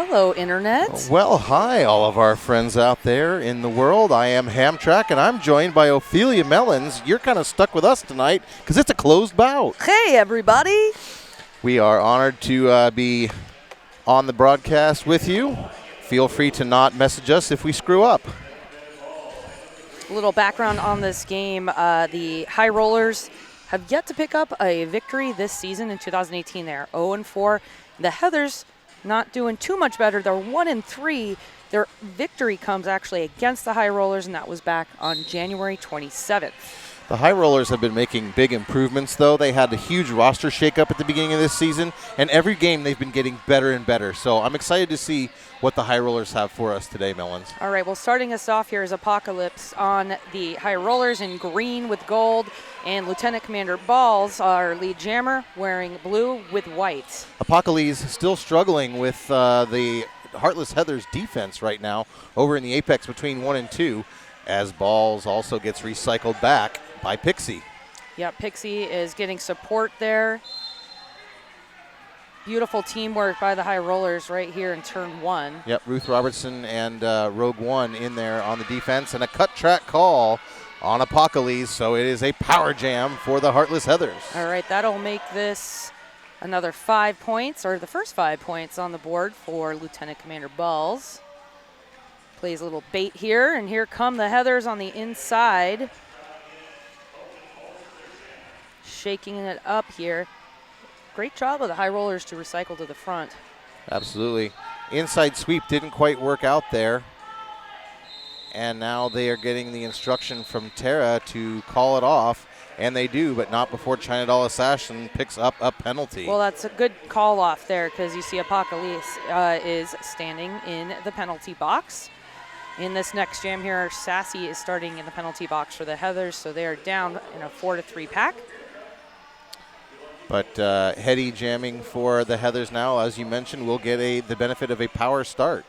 Hello, Internet. Well, hi, all of our friends out there in the world. I am Hamtrak, and I'm joined by Ophelia Mellons. You're kind of stuck with us tonight because it's a closed bout. Hey, everybody. We are honored to be on the broadcast with you. Feel free to not message us if we screw up. A little background on this game. The High Rollers have yet to pick up a victory this season in 2018. They're 0-4. The Heathers not doing too much better. They're 1-3. Their victory comes actually against the High Rollers, and that was back on January 27th. The High Rollers have been making big improvements, though. They had a huge roster shakeup at the beginning of this season, and every game they've been getting better and better. So I'm excited to see what the High Rollers have for us today, Mellons. All right, well, starting us off here is Apocalypse on the High Rollers in green with gold, and Lieutenant Commander Balls, our lead jammer, wearing blue with white. Apocalypse still struggling with the Heartless Heathers defense right now over in the apex between 1 and 2, as Balls also gets recycled back by Pixie. Yeah, Pixie is getting support there. Beautiful teamwork by the High Rollers right here in turn 1. Yep, Ruth Robertson and Rogue One in there on the defense, and a cut track call on Apocalypse, so it is a power jam for the Heartless Heathers. All right, that'll make this another 5 points, or the first 5 points on the board for Lieutenant Commander Balls. Plays a little bait here, and here come the Heathers on the inside. Shaking it up here. Great job of the High Rollers to recycle to the front. Absolutely. Inside sweep didn't quite work out there. And now they are getting the instruction from Tara to call it off. And they do, but not before China Doll Assassin picks up a penalty. Well, that's a good call off there because you see Apocalypse is standing in the penalty box. In this next jam here, Sassy is starting in the penalty box for the Heathers, so they are down in a 4-3 pack. But Hetty jamming for the Heathers now, as you mentioned, will get the benefit of a power start.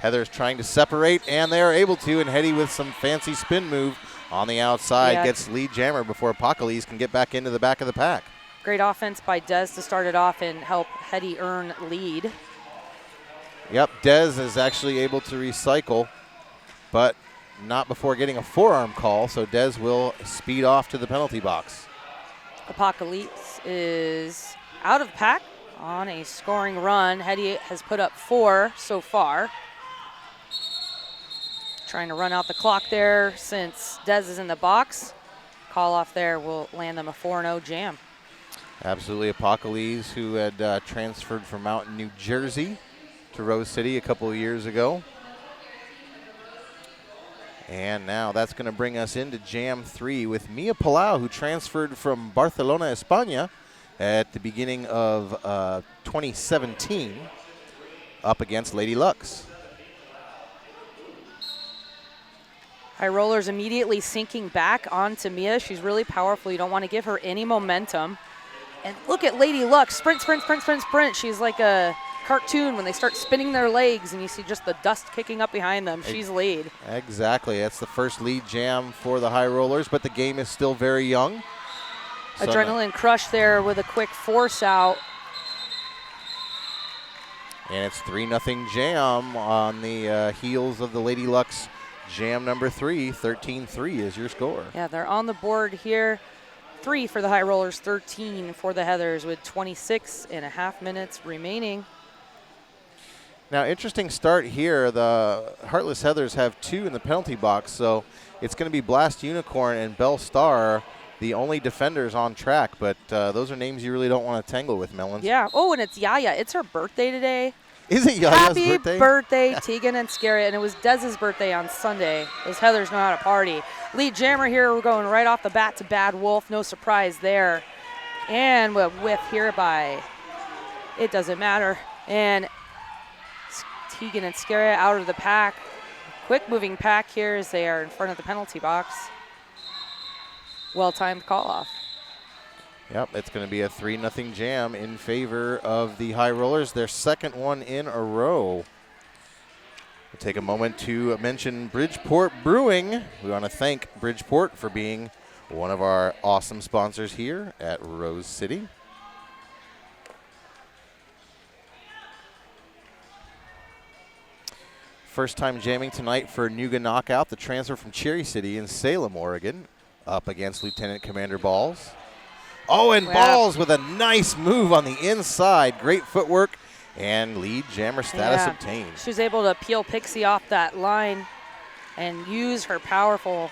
Heathers trying to separate, and they are able to, and Hetty with some fancy spin move on the outside gets lead jammer before Apocalypse can get back into the back of the pack. Great offense by Dez to start it off and help Hetty earn lead. Yep, Dez is actually able to recycle, but not before getting a forearm call, so Dez will speed off to the penalty box. Apocalypse is out of the pack on a scoring run. Hetty has put up 4 so far. Trying to run out the clock there since Dez is in the box. Call off there will land them a 4-0 jam. Absolutely. Apocalypse, who had transferred from Mountain, New Jersey to Rose City a couple of years ago. And now that's going to bring us into Jam 3 with Mia Palau, who transferred from Barcelona, España at the beginning of 2017, up against Lady Lux. High Rollers immediately sinking back onto Mia. She's really powerful. You don't want to give her any momentum. And look at Lady Lux. Sprint, sprint, sprint, sprint, sprint. She's like a cartoon when they start spinning their legs and you see just the dust kicking up behind them. She's lead. Exactly. That's the first lead jam for the High Rollers, but the game is still very young. Adrenaline Crush there with a quick force out. And it's 3-0 jam on the heels of the Lady Lux jam number 3. 13-3 is your score. Yeah, they're on the board here. 3 for the High Rollers, 13 for the Heathers with 26.5 minutes remaining. Now, interesting start here. The Heartless Heathers have 2 in the penalty box, so it's going to be Blast Unicorn and Belle Star, the only defenders on track, but those are names you really don't want to tangle with, Mellons. Yeah. Oh, and it's Yaya. It's her birthday today. Is it Yaya's Happy birthday? birthday, Tegan and Scaria. And it was Dez's birthday on Sunday. Those Heathers know how to party. Lead jammer here. We're going right off the bat to Bad Wolf. No surprise there. And a whiff here by It Doesn't Matter. And Tegan and Scaria out of the pack. Quick moving pack here as they are in front of the penalty box. Well-timed call-off. Yep, it's going to be a 3-0 jam in favor of the High Rollers, their second one in a row. We'll take a moment to mention Bridgeport Brewing. We want to thank Bridgeport for being one of our awesome sponsors here at Rose City. First time jamming tonight for Nuga Knockout, the transfer from Cherry City in Salem, Oregon, up against Lieutenant Commander Balls. Oh, and Balls with a nice move on the inside. Great footwork and lead jammer status obtained. She was able to peel Pixie off that line and use her powerful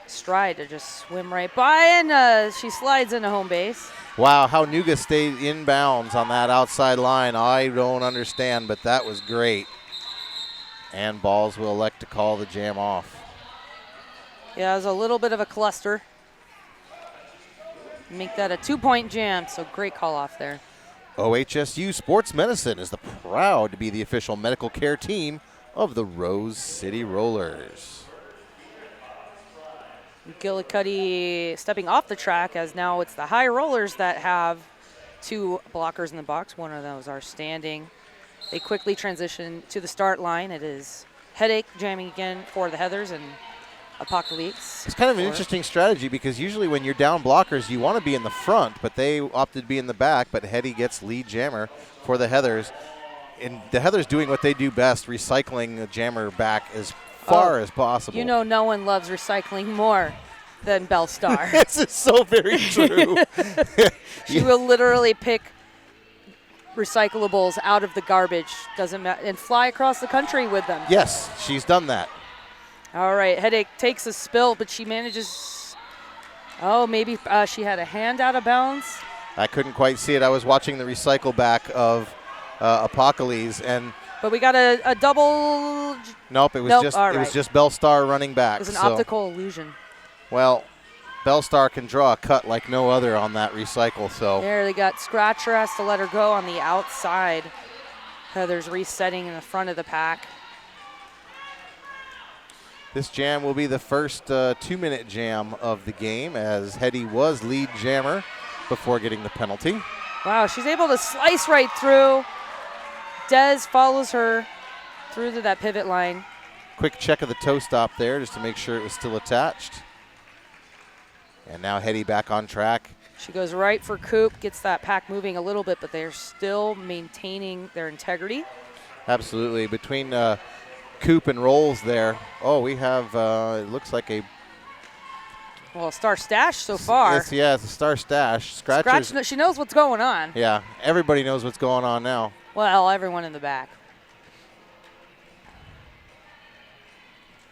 stride to just swim right by, and she slides into home base. Wow, how Nuga stayed inbounds on that outside line, I don't understand, but that was great. And Balls will elect to call the jam off. Yeah, it was a little bit of a cluster. Make that a 2-point jam, so great call off there. OHSU Sports Medicine is proud to be the official medical care team of the Rose City Rollers. Gillicuddy stepping off the track, as now it's the High Rollers that have 2 blockers in the box. One of those are standing. They quickly transition to the start line. It is Headache jamming again for the Heathers and Apocalypse. It's kind of an interesting strategy because usually when you're down blockers, you want to be in the front, but they opted to be in the back, but Hetty gets lead jammer for the Heathers. And the Heathers doing what they do best, recycling the jammer back as far as possible. You know no one loves recycling more than Belle Star. This is so very true. She will literally pick recyclables out of the garbage, doesn't matter, and fly across the country with them. Yes, she's done that. All right, Headache takes a spill, but she manages. Oh, maybe she had a hand out of bounds. I couldn't quite see it. I was watching the recycle back of Apocalypse, and but we got a double. Nope, it was just Belle Star running back. It was an optical illusion. Well, Belle Star can draw a cut like no other on that recycle. So there they got Scratcher has to let her go on the outside. Heather's resetting in the front of the pack. This jam will be the first 2-minute jam of the game, as Hetty was lead jammer before getting the penalty. Wow, she's able to slice right through. Dez follows her through to that pivot line. Quick check of the toe stop there just to make sure it was still attached. And now Hetty back on track. She goes right for Coop, gets that pack moving a little bit, but they're still maintaining their integrity. Absolutely. Between Coop and Rolls there. Oh, we have, it looks like a... Well, Star Stash so far. It's a Star Stash. Scratch, she knows what's going on. Yeah, everybody knows what's going on now. Well, everyone in the back.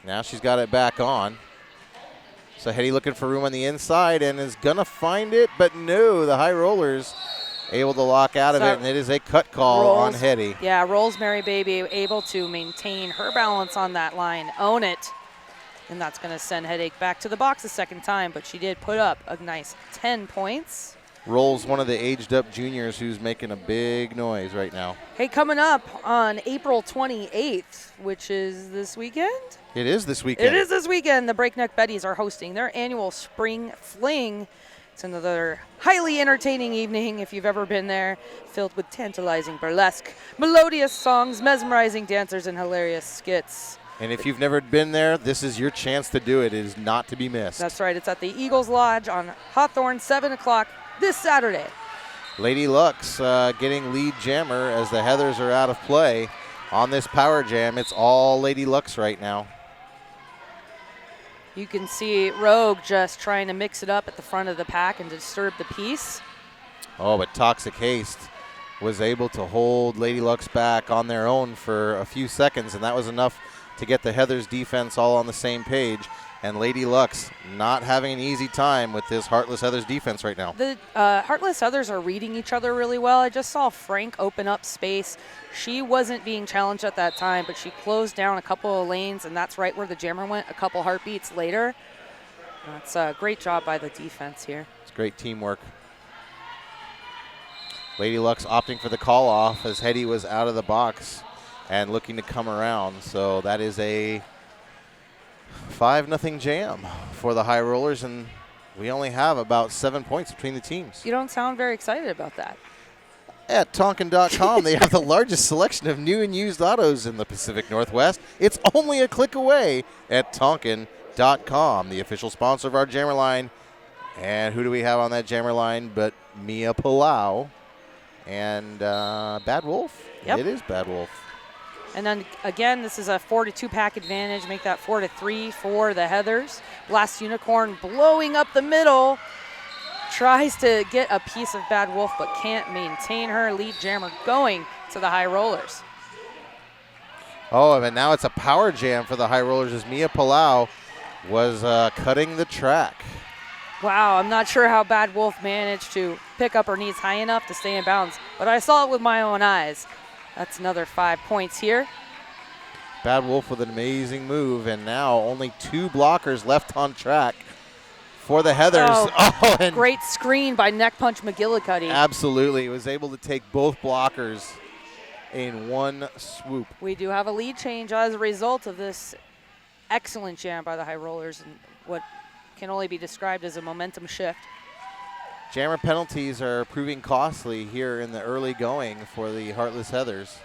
Now she's got it back on. So Hetty looking for room on the inside and is going to find it, but no, the High Rollers able to lock out of it, and it is a cut call on Hetty. Yeah, Rosemary Baby able to maintain her balance on that line, own it, and that's going to send Headache back to the box a second time, but she did put up a nice 10 points. Rolls one of the aged-up juniors who's making a big noise right now. Hey, coming up on April 28th, which is this weekend? It is this weekend. It is this weekend. The Breakneck Betties are hosting their annual Spring Fling. It's another highly entertaining evening, if you've ever been there, filled with tantalizing burlesque, melodious songs, mesmerizing dancers, and hilarious skits. And if you've never been there, this is your chance to do it. It is not to be missed. That's right. It's at the Eagles Lodge on Hawthorne, 7 o'clock this Saturday. Lady Lux getting lead jammer as the Heathers are out of play. On this power jam, it's all Lady Lux right now. You can see Rogue just trying to mix it up at the front of the pack and disturb the peace. Oh, but Toxic Haste was able to hold Lady Lux back on their own for a few seconds, and that was enough to get the Heathers defense all on the same page. And Lady Lux not having an easy time with this Heartless Heathers defense right now. The Heartless Heathers are reading each other really well. I just saw Frank open up space. She wasn't being challenged at that time, but she closed down a couple of lanes, and that's right where the jammer went a couple heartbeats later. That's a great job by the defense here. It's great teamwork. Lady Lux opting for the call off as Hetty was out of the box and looking to come around. So that is a 5-0 jam for the High Rollers, and we only have about 7 points between the teams. You don't sound very excited about that. At Tonkin.com, they have the largest selection of new and used autos in the Pacific Northwest. It's only a click away at Tonkin.com, the official sponsor of our jammer line And who do we have on that jammer line but Mia Palau and Bad Wolf? Yep. It is Bad Wolf. And then again, this is a 4-2 pack advantage. Make that 4-3 for the Heathers. Blast Unicorn blowing up the middle. Tries to get a piece of Bad Wolf, but can't maintain her. Lead jammer going to the High Rollers. Oh, and now it's a power jam for the High Rollers as Mia Palau was cutting the track. Wow, I'm not sure how Bad Wolf managed to pick up her knees high enough to stay in bounds, but I saw it with my own eyes. That's another 5 points here. Bad Wolf with an amazing move, and now only 2 blockers left on track for the Heathers. And great screen by Neck Punch McGillicuddy. Absolutely. He was able to take both blockers in one swoop. We do have a lead change as a result of this excellent jam by the High Rollers and what can only be described as a momentum shift. Jammer penalties are proving costly here in the early going for the Heartless Heathers.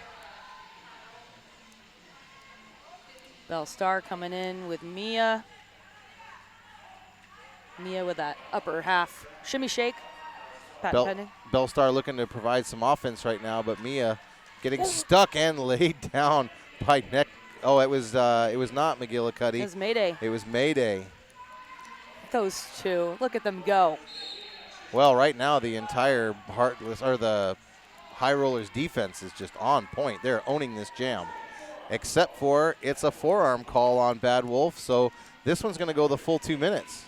Belle Star coming in with Mia. Mia with that upper half shimmy shake. Patent pending. Belle Star looking to provide some offense right now, but Mia getting stuck and laid down by Neck. Oh, it was not McGillicuddy. It was Mayday. It was Mayday. Those two, look at them go. Well, right now the entire the High Rollers defense is just on point. They're owning this jam, except for it's a forearm call on Bad Wolf, so this one's going to go the full 2 minutes.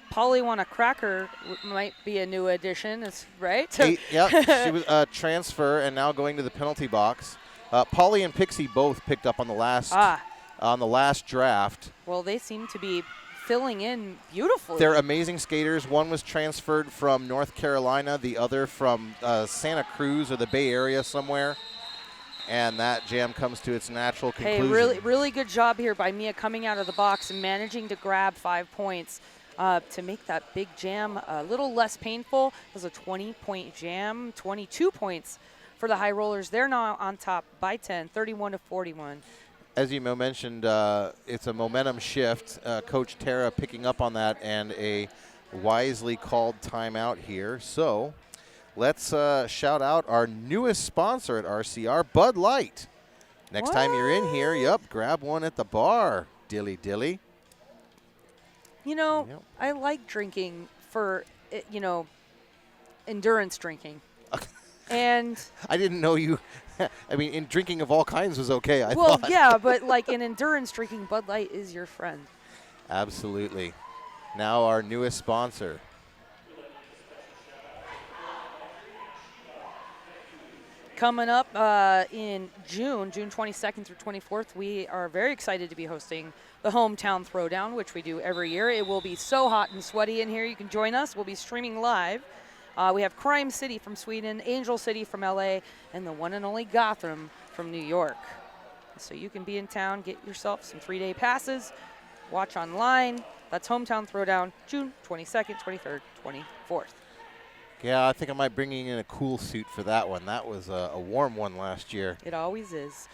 Polly Wanna Cracker might be a new addition, right? She was a transfer and now going to the penalty box. Polly and Pixie both picked up on the last draft. Well, they seem to be filling in beautifully. They're amazing skaters. One was transferred from North Carolina, the other from Santa Cruz or the Bay Area somewhere. And that jam comes to its natural conclusion. Hey, really good job here by Mia coming out of the box and managing to grab 5 points to make that big jam a little less painful. It was a 20-point jam, 22 points for the High Rollers. They're now on top by 10, 31-41. As you mentioned, it's a momentum shift. Coach Tara picking up on that and a wisely called timeout here. So let's shout out our newest sponsor at RCR, Bud Light. Next time you're in here, grab one at the bar, dilly dilly. You know, I like drinking for, endurance drinking. And I didn't know you. I mean, in drinking of all kinds was okay. I well, thought. yeah, but like in endurance drinking, Bud Light is your friend. Absolutely. Now our newest sponsor. Coming up in June 22nd through 24th, we are very excited to be hosting the Hometown Throwdown, which we do every year. It will be so hot and sweaty in here. You can join us. We'll be streaming live. We have Crime City from Sweden, Angel City from LA, and the one and only Gotham from New York. So you can be in town, get yourself some 3-day passes, watch online. That's Hometown Throwdown, June 22nd, 23rd, 24th. Yeah, I think I might bring in a cool suit for that one. That was a warm one last year. It always is.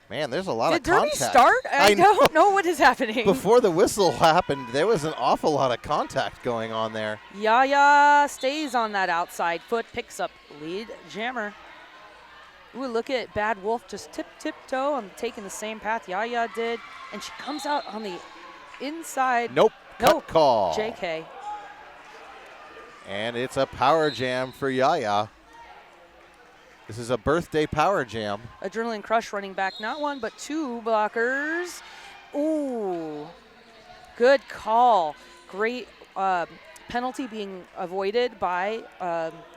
Man, there's a lot of Did contact. Derby start? I don't know what is happening. Before the whistle happened, there was an awful lot of contact going on there. Yaya stays on that outside foot, picks up lead jammer. Ooh, look at Bad Wolf just tiptoe and taking the same path Yaya did. And she comes out on the inside. Nope. Cut call. JK. And it's a power jam for Yaya. This is a birthday power jam. Adrenaline Crush running back, not one, but 2 blockers. Ooh, good call. Great penalty being avoided by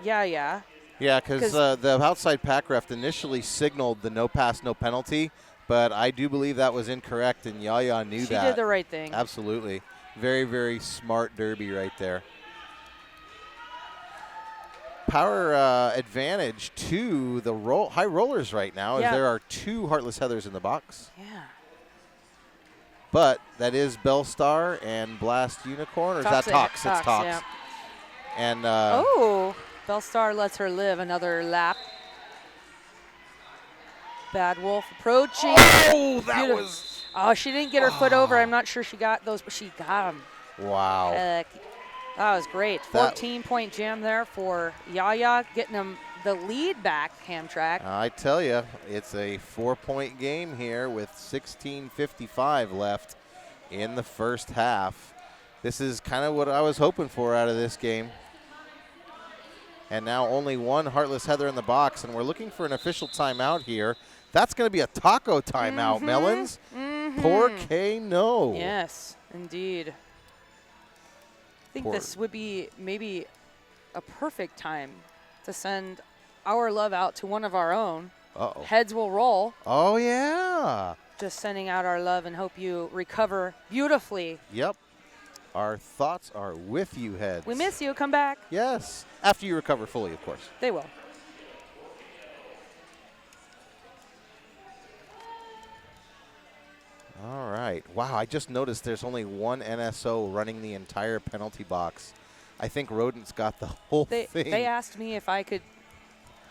Yaya. Yeah, because the outside pack ref initially signaled the no pass, no penalty, but I do believe that was incorrect, and Yaya knew that. She did the right thing. Absolutely. Very, very smart derby right there. Power advantage to the High Rollers right now, as there are 2 Heartless Heathers in the box. Yeah. But that is Belle Star and Blast Unicorn, or is that Tox? It's Tox. Yeah. And Belle Star lets her live another lap. Bad Wolf approaching. Oh, that was. Oh, she didn't get her foot over. I'm not sure she got those, but she got them. Wow. That was great. 14-point jam there for Yaya, getting him the lead back, Hamtramck. I tell you, it's a 4-point game here with 16:55 left in the first half. This is kind of what I was hoping for out of this game. And now only one Heartless Heather in the box, and we're looking for an official timeout here. That's going to be a taco timeout, Melons. Por que no? Yes, indeed. I think this would be maybe a perfect time to send our love out to one of our own. Uh-oh. Heads will roll. Oh, yeah. Just sending out our love and hope you recover beautifully. Yep. Our thoughts are with you, Heads. We miss you. Come back. Yes. After you recover fully, of course. They will. All right. Wow, I just noticed there's only one NSO running the entire penalty box. I think Rodent's got the whole thing. They asked me if I could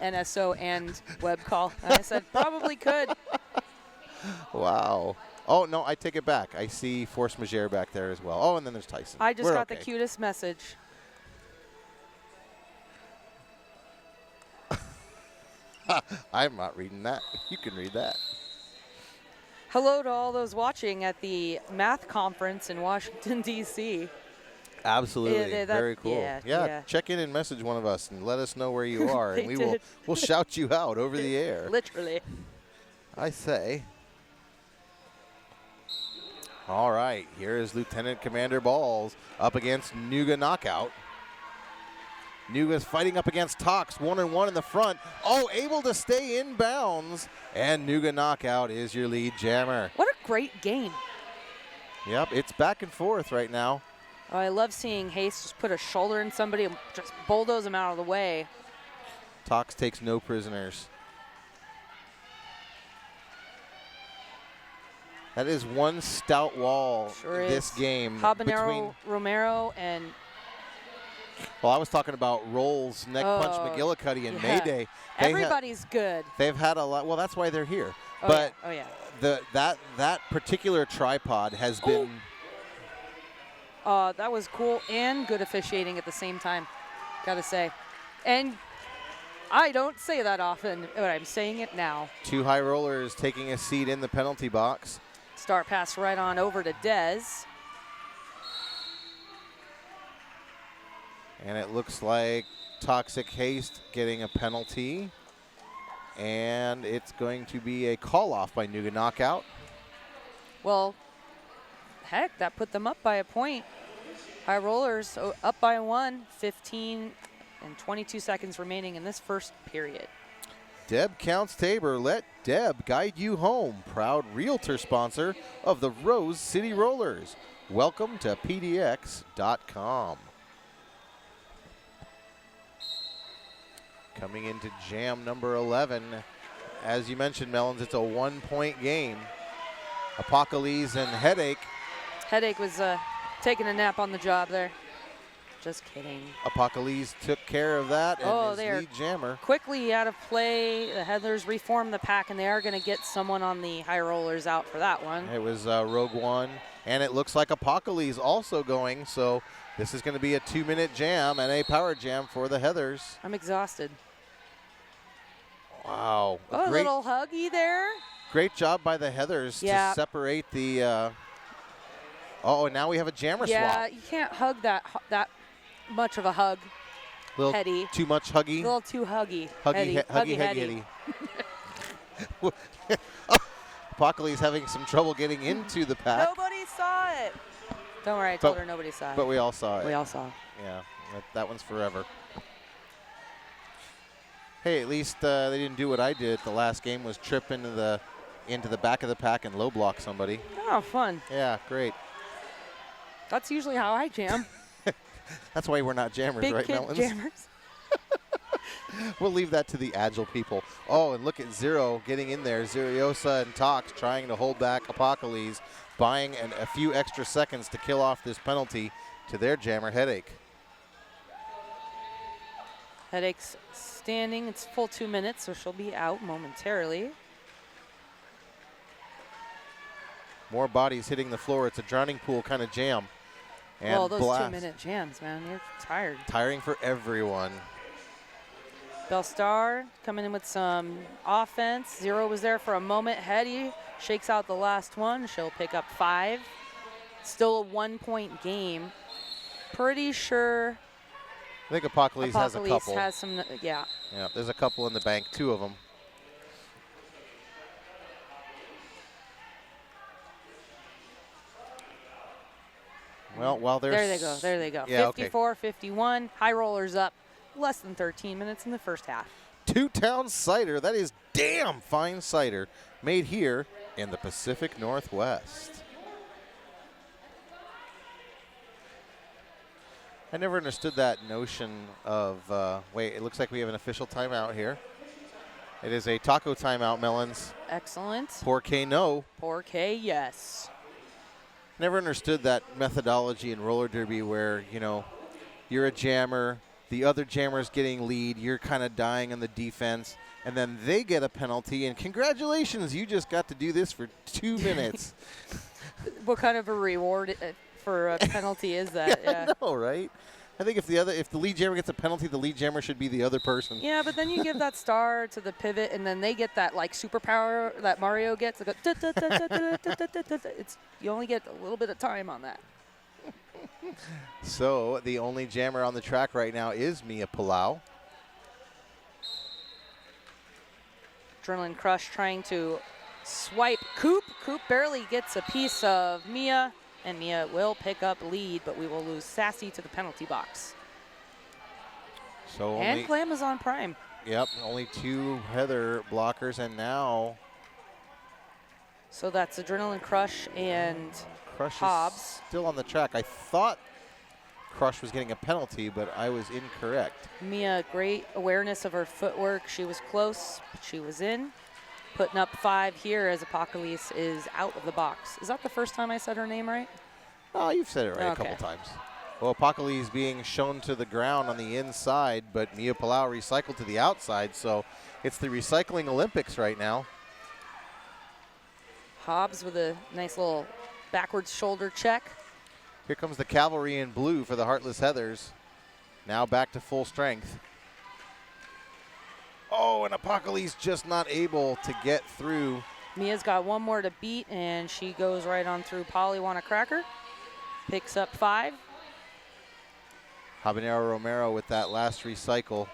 NSO and web call. And I said, probably could. Wow. Oh, no, I take it back. I see Force Majeure back there as well. Oh, and then there's Tyson. I just got the cutest message. I'm not reading that. You can read that. Hello to all those watching at the math conference in Washington, D.C. Absolutely. Very cool. Yeah. Check in and message one of us and let us know where you are, and we'll shout you out over the air. Literally. I say. All right, here is Lieutenant Commander Balls up against Nuga Knockout. Nuga's fighting up against Tox, 1-1 in the front. Oh, able to stay in bounds. And Nuga Knockout is your lead jammer. What a great game. Yep, it's back and forth right now. Oh, I love seeing Haste just put a shoulder in somebody and just bulldoze him out of the way. Tox takes no prisoners. That is one stout wall this game. Habanero, Romero, and... Well, I was talking about Rolls, Neck Punch, McGillicuddy, and Mayday. Everybody's good. They've had a lot. Well, that's why they're here. Oh, but yeah. that particular tripod has been... That was cool and good officiating at the same time, gotta say. And I don't say that often, but I'm saying it now. Two high rollers taking a seat in the penalty box. Start pass right on over to Dez. And it looks like Toxic Haste getting a penalty. And it's going to be a call-off by Nuga Knockout. Well, heck, that put them up by a point. High rollers up by 1, 15 and 22 seconds remaining in this first period. Deb Counts Tabor, let Deb guide you home. Proud realtor sponsor of the Rose City Rollers. Welcome to PDX.com. Coming into jam number 11. As you mentioned, Melons, it's a 1-point game. Apocalypse and Headache. Headache was taking a nap on the job there. Just kidding. Apocalypse took care of that and is lead jammer. Quickly out of play. The Heathers reformed the pack, and they are going to get someone on the high rollers out for that one. It was Rogue One, and it looks like Apocalypse also going, so this is going to be a 2-minute jam and a power jam for the Heathers. I'm exhausted. Wow. Oh, a little huggy there. Great job by the Heathers to separate the... and now we have a jammer swap. Yeah, you can't hug that much of a hug. Heady. Too much huggy? A little too huggy. Huggy. Apocalypse having some trouble getting into the pack. Nobody saw it. Don't worry, I told her nobody saw it. But we all saw it. We all saw it. Yeah, that one's forever. Hey, at least they didn't do what I did. The last game was trip into the back of the pack and low block somebody. Oh, fun. Yeah, great. That's usually how I jam. That's why we're not jammers, Big right, kid Melons? Jammers. We'll leave that to the agile people. Oh, and look at Zero getting in there. Zeriosa and Tox trying to hold back Apocalypse, buying a few extra seconds to kill off this penalty to their jammer Headache. Headache's standing. It's full 2 minutes, so she'll be out momentarily. More bodies hitting the floor. It's a drowning pool kind of jam. And well, those blast. 2-minute jams, man, you're tired. Tiring for everyone. Belstar coming in with some offense. Zero was there for a moment. Hetty shakes out the last one. She'll pick up 5. Still a 1-point game. Pretty sure I think Apocalypse has a couple. has some, yeah. Yeah, there's a couple in the bank, 2 of them. Well, while there's... There they go. Yeah, 54-51. High rollers up. Less than 13 minutes in the first half. 2-Town cider. That is damn fine cider made here in the Pacific Northwest. I never understood that notion of, wait, it looks like we have an official timeout here. It is a taco timeout, Melons. Excellent. Porque no. Porque yes. Never understood that methodology in roller derby where, you know, you're a jammer, the other jammer's getting lead, you're kind of dying on the defense, and then they get a penalty, and congratulations, you just got to do this for 2 minutes. What kind of a reward for a penalty is that? Yeah. I know, right? I think if the lead jammer gets a penalty, the lead jammer should be the other person. Yeah, but then you give that star to the pivot, and then they get that like superpower that Mario gets. It's you only get a little bit of time on that. So the only jammer on the track right now is Mia Palau. Adrenaline Crush trying to swipe Coop. Coop barely gets a piece of Mia. And Mia will pick up lead, but we will lose Sassy to the penalty box. So and Glamazon Prime. Yep, only 2 Heather blockers, and now... So that's Adrenaline Crush and Crush Hobbs. Is still on the track. I thought Crush was getting a penalty, but I was incorrect. Mia, great awareness of her footwork. She was close, but she was in. Putting up 5 here as Apocalypse is out of the box. Is that the first time I said her name right? Oh, you've said it right a couple times. Well, Apocalypse being shown to the ground on the inside, but Mia Palau recycled to the outside, so it's the recycling Olympics right now. Hobbs with a nice little backwards shoulder check. Here comes the cavalry in blue for the Heartless Heathers. Now back to full strength. Oh, and Apocalypse just not able to get through. Mia's got 1 more to beat, and she goes right on through Polly Want a Cracker. Picks up 5. Habanero Romero with that last recycle.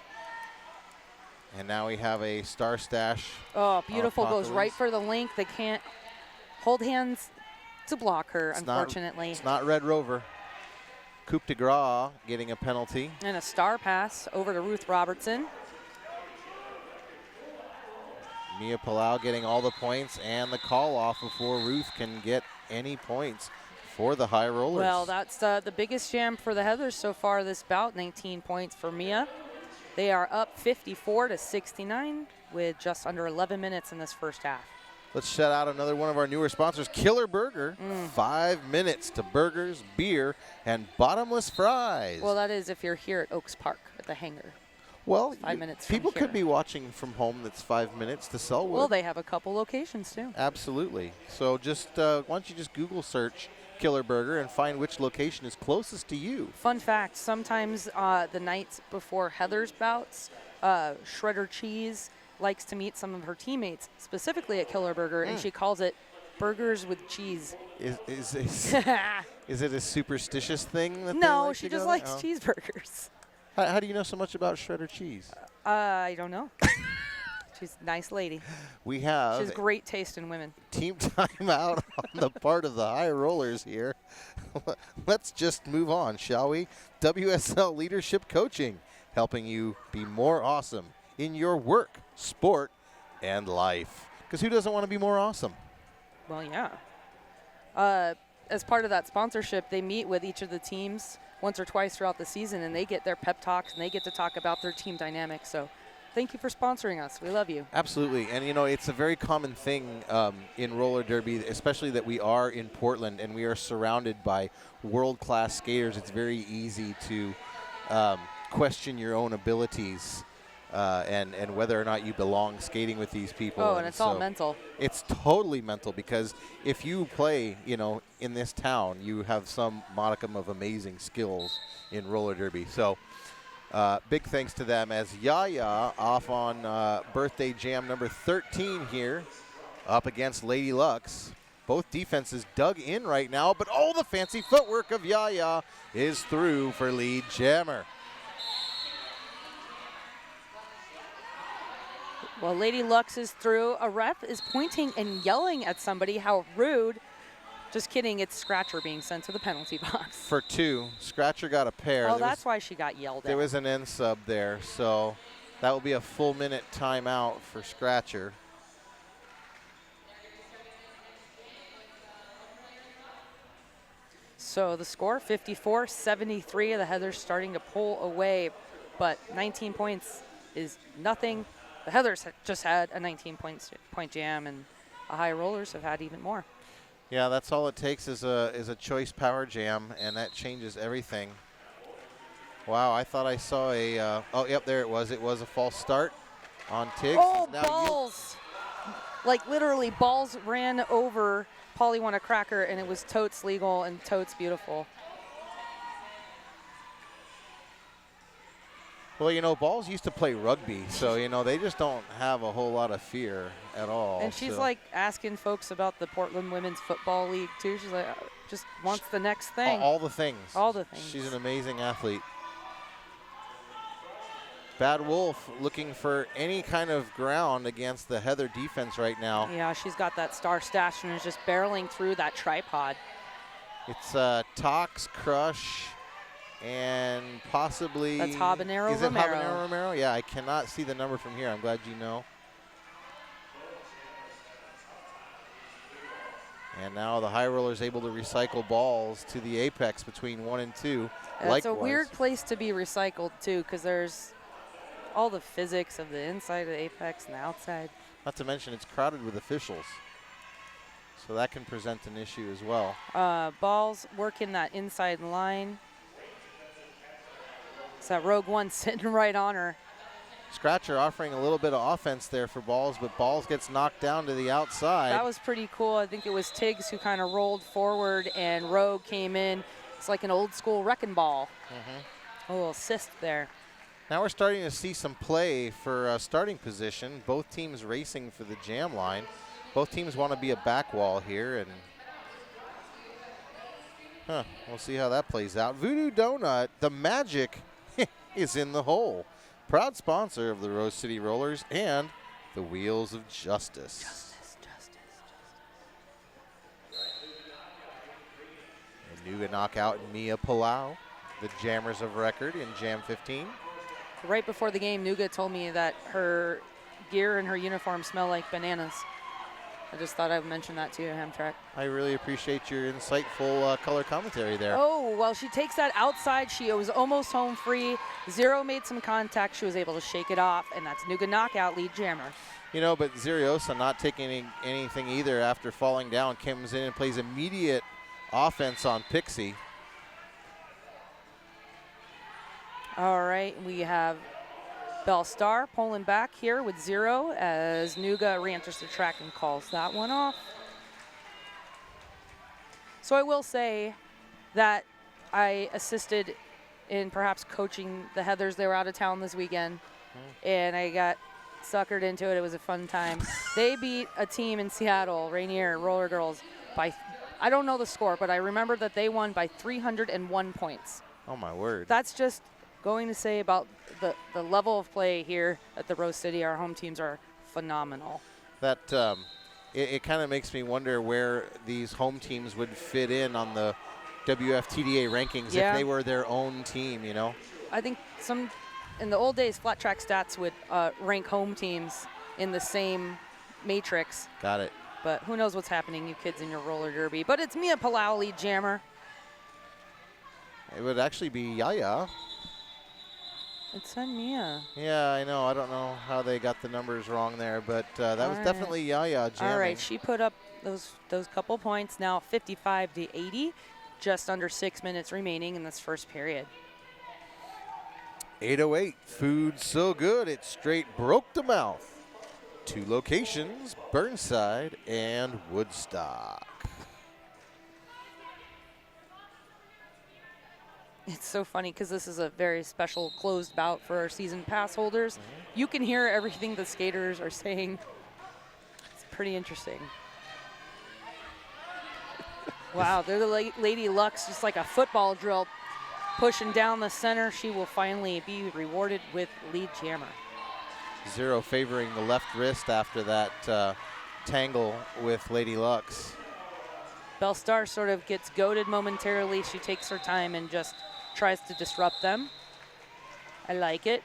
And now we have a star stash. Oh, beautiful. Goes right for the link. They can't hold hands to block her, unfortunately. It's not Red Rover. Coupe de Gras getting a penalty. And a star pass over to Ruth Robertson. Mia Palau getting all the points and the call off before Ruth can get any points for the high rollers. Well, that's the biggest jam for the Heathers so far this bout, 19 points for Mia. They are up 54-69 with just under 11 minutes in this first half. Let's shout out another one of our newer sponsors, Killer Burger. 5 minutes to burgers, beer, and bottomless fries. Well, that is if you're here at Oaks Park at the hangar. Well, 5 minutes from people here. could be watching from home that's 5 minutes to Selwood. Well, they have a couple locations, too. Absolutely. So just why don't you just Google search Killer Burger and find which location is closest to you. Fun fact, sometimes the nights before Heather's bouts, Shredder Cheese likes to meet some of her teammates, specifically at Killer Burger, and she calls it burgers with cheese. Is it a superstitious thing? That no, like she just likes cheeseburgers. How do you know so much about Shredder Cheese? I don't know. She's a nice lady. We have She has great taste in women. Team timeout on the part of the high rollers here. Let's just move on, shall we? WSL Leadership Coaching, helping you be more awesome in your work, sport, and life. Because who doesn't want to be more awesome? Well, yeah. As part of that sponsorship, they meet with each of the teams once or twice throughout the season, and they get their pep talks, and they get to talk about their team dynamics. So thank you for sponsoring us. We love you. Absolutely. And, you know, it's a very common thing in roller derby, especially that we are in Portland and we are surrounded by world-class skaters. It's very easy to question your own abilities and whether or not you belong skating with these people. Oh, and it's all mental. It's totally mental because if you play, you know, in this town, you have some modicum of amazing skills in roller derby. So big thanks to them as Yaya off on birthday jam number 13 here up against Lady Lux. Both defenses dug in right now, but all the fancy footwork of Yaya is through for lead jammer. Well, Lady Lux is through. A ref is pointing and yelling at somebody. How rude. Just kidding. It's Scratcher being sent to the penalty box. For 2. Scratcher got a pair. Oh, that's why she got yelled at. There was an end sub there, so that will be a full minute timeout for Scratcher. So the score, 54-73. The Heathers starting to pull away, but 19 points is nothing. The Heathers just had a 19-point jam, and the High Rollers have had even more. Yeah, that's all it takes is a choice power jam, and that changes everything. Wow, I thought I saw a oh, yep, there it was. It was a false start on Tiggs. Oh, balls. Like literally balls ran over Polly won a cracker, and it was totes legal and totes beautiful. Well, you know, Balls used to play rugby, so, you know, they just don't have a whole lot of fear at all. And she's like asking folks about the Portland Women's Football League, too. She's like, just wants the next thing. All the things. All the things. She's an amazing athlete. Bad Wolf looking for any kind of ground against the Heather defense right now. Yeah, she's got that star stash and is just barreling through that tripod. It's Tox, Crush, and possibly... That's Habanero Is it Romero. Habanero Romero? Yeah, I cannot see the number from here. I'm glad you know. And now the High Rollers able to recycle balls to the apex between 1 and 2. It's a weird place to be recycled, too, because there's all the physics of the inside of the apex and the outside. Not to mention it's crowded with officials. So that can present an issue as well. Balls working that inside line. It's that Rogue One sitting right on her. Scratcher offering a little bit of offense there for Balls, but Balls gets knocked down to the outside. That was pretty cool. I think it was Tiggs who kind of rolled forward and Rogue came in. It's like an old school wrecking ball. A little assist there. Now we're starting to see some play for starting position. Both teams racing for the jam line. Both teams want to be a back wall here, and we'll see how that plays out. Voodoo Donut, the magic is in the hole. Proud sponsor of the Rose City Rollers and the Wheels of Justice. Justice. A new knockout Mia Palau, the jammers of record in Jam 15. Right before the game, Nuga told me that her gear and her uniform smell like bananas. I just thought I would mention that to you, Hamtrak. I really appreciate your insightful color commentary there. Oh, well, she takes that outside. She was almost home free. Zero made some contact. She was able to shake it off, and that's Nuga knockout, lead jammer. You know, but Zeriosa not taking anything either after falling down, comes in and plays immediate offense on Pixie. All right, we have Bell Star pulling back here with 0 as Nuga re-enters the track and calls that one off. So I will say that I assisted in perhaps coaching the Heathers. They were out of town this weekend, and I got suckered into it. It was a fun time. They beat a team in Seattle, Rainier Roller Girls, by, I don't know the score, but I remember that they won by 301 points. Oh, my word. That's just going to say about the level of play here at the Rose City. Our home teams are phenomenal. That it kind of makes me wonder where these home teams would fit in on the WFTDA rankings if they were their own team, you know? I think in the old days, Flat Track Stats would rank home teams in the same matrix. Got it. But who knows what's happening, you kids in your roller derby. But it's Mia Palau, lead jammer. It would actually be Yaya. It said Mia. Yeah, I know. I don't know how they got the numbers wrong there, but that was definitely Yaya jamming. All right, she put up those couple points. Now 55-80, just under 6 minutes remaining in this first period. 8:08, food so good it straight broke the mouth. 2 locations, Burnside and Woodstock. It's so funny because this is a very special closed bout for our season pass holders. You can hear everything the skaters are saying. It's pretty interesting. Wow, they're the Lady Luck's just like a football drill, pushing down the center. She will finally be rewarded with lead jammer. Zero favoring the left wrist after that tangle with Lady Lux. Belle Star sort of gets goaded momentarily. She takes her time and just tries to disrupt them. I like it.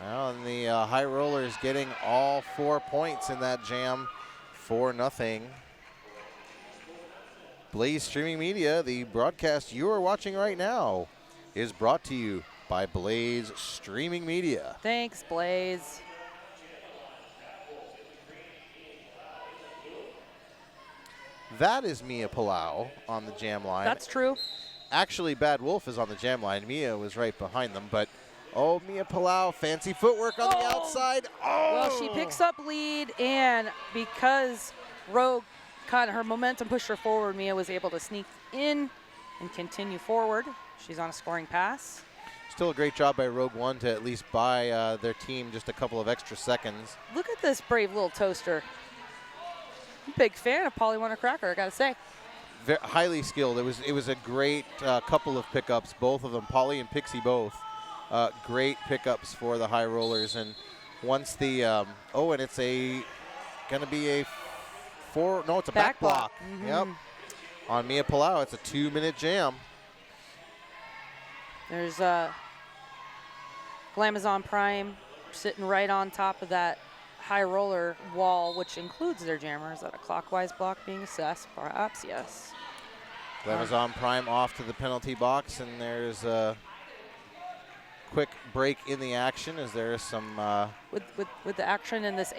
Well, and the High Rollers getting all 4 points in that jam, 4-0. Blaze Streaming Media, the broadcast you are watching right now, is brought to you by Blaze Streaming Media. Thanks, Blaze. That is Mia Palau on the jam line. That's true. Actually, Bad Wolf is on the jam line. Mia was right behind them, but Mia Palau, fancy footwork on the outside. Oh! Well, she picks up lead, and because Rogue caught her momentum, pushed her forward, Mia was able to sneak in and continue forward. She's on a scoring pass. Still a great job by Rogue One to at least buy their team just a couple of extra seconds. Look at this brave little toaster. I'm a big fan of Polly Wonder Cracker, I gotta say. Highly skilled. It was a great couple of pickups, both of them, Polly and Pixie both. Great pickups for the High Rollers. And once the and it's gonna be a it's a back block. Mm-hmm. Yep. On Mia Palau, it's a 2-minute jam. There's Glamazon Prime sitting right on top of that High Roller wall, which includes their jammers. That a clockwise block being assessed? Perhaps, yes. Glamazon Prime off to the penalty box, and there's a quick break in the action as there is some with the action in this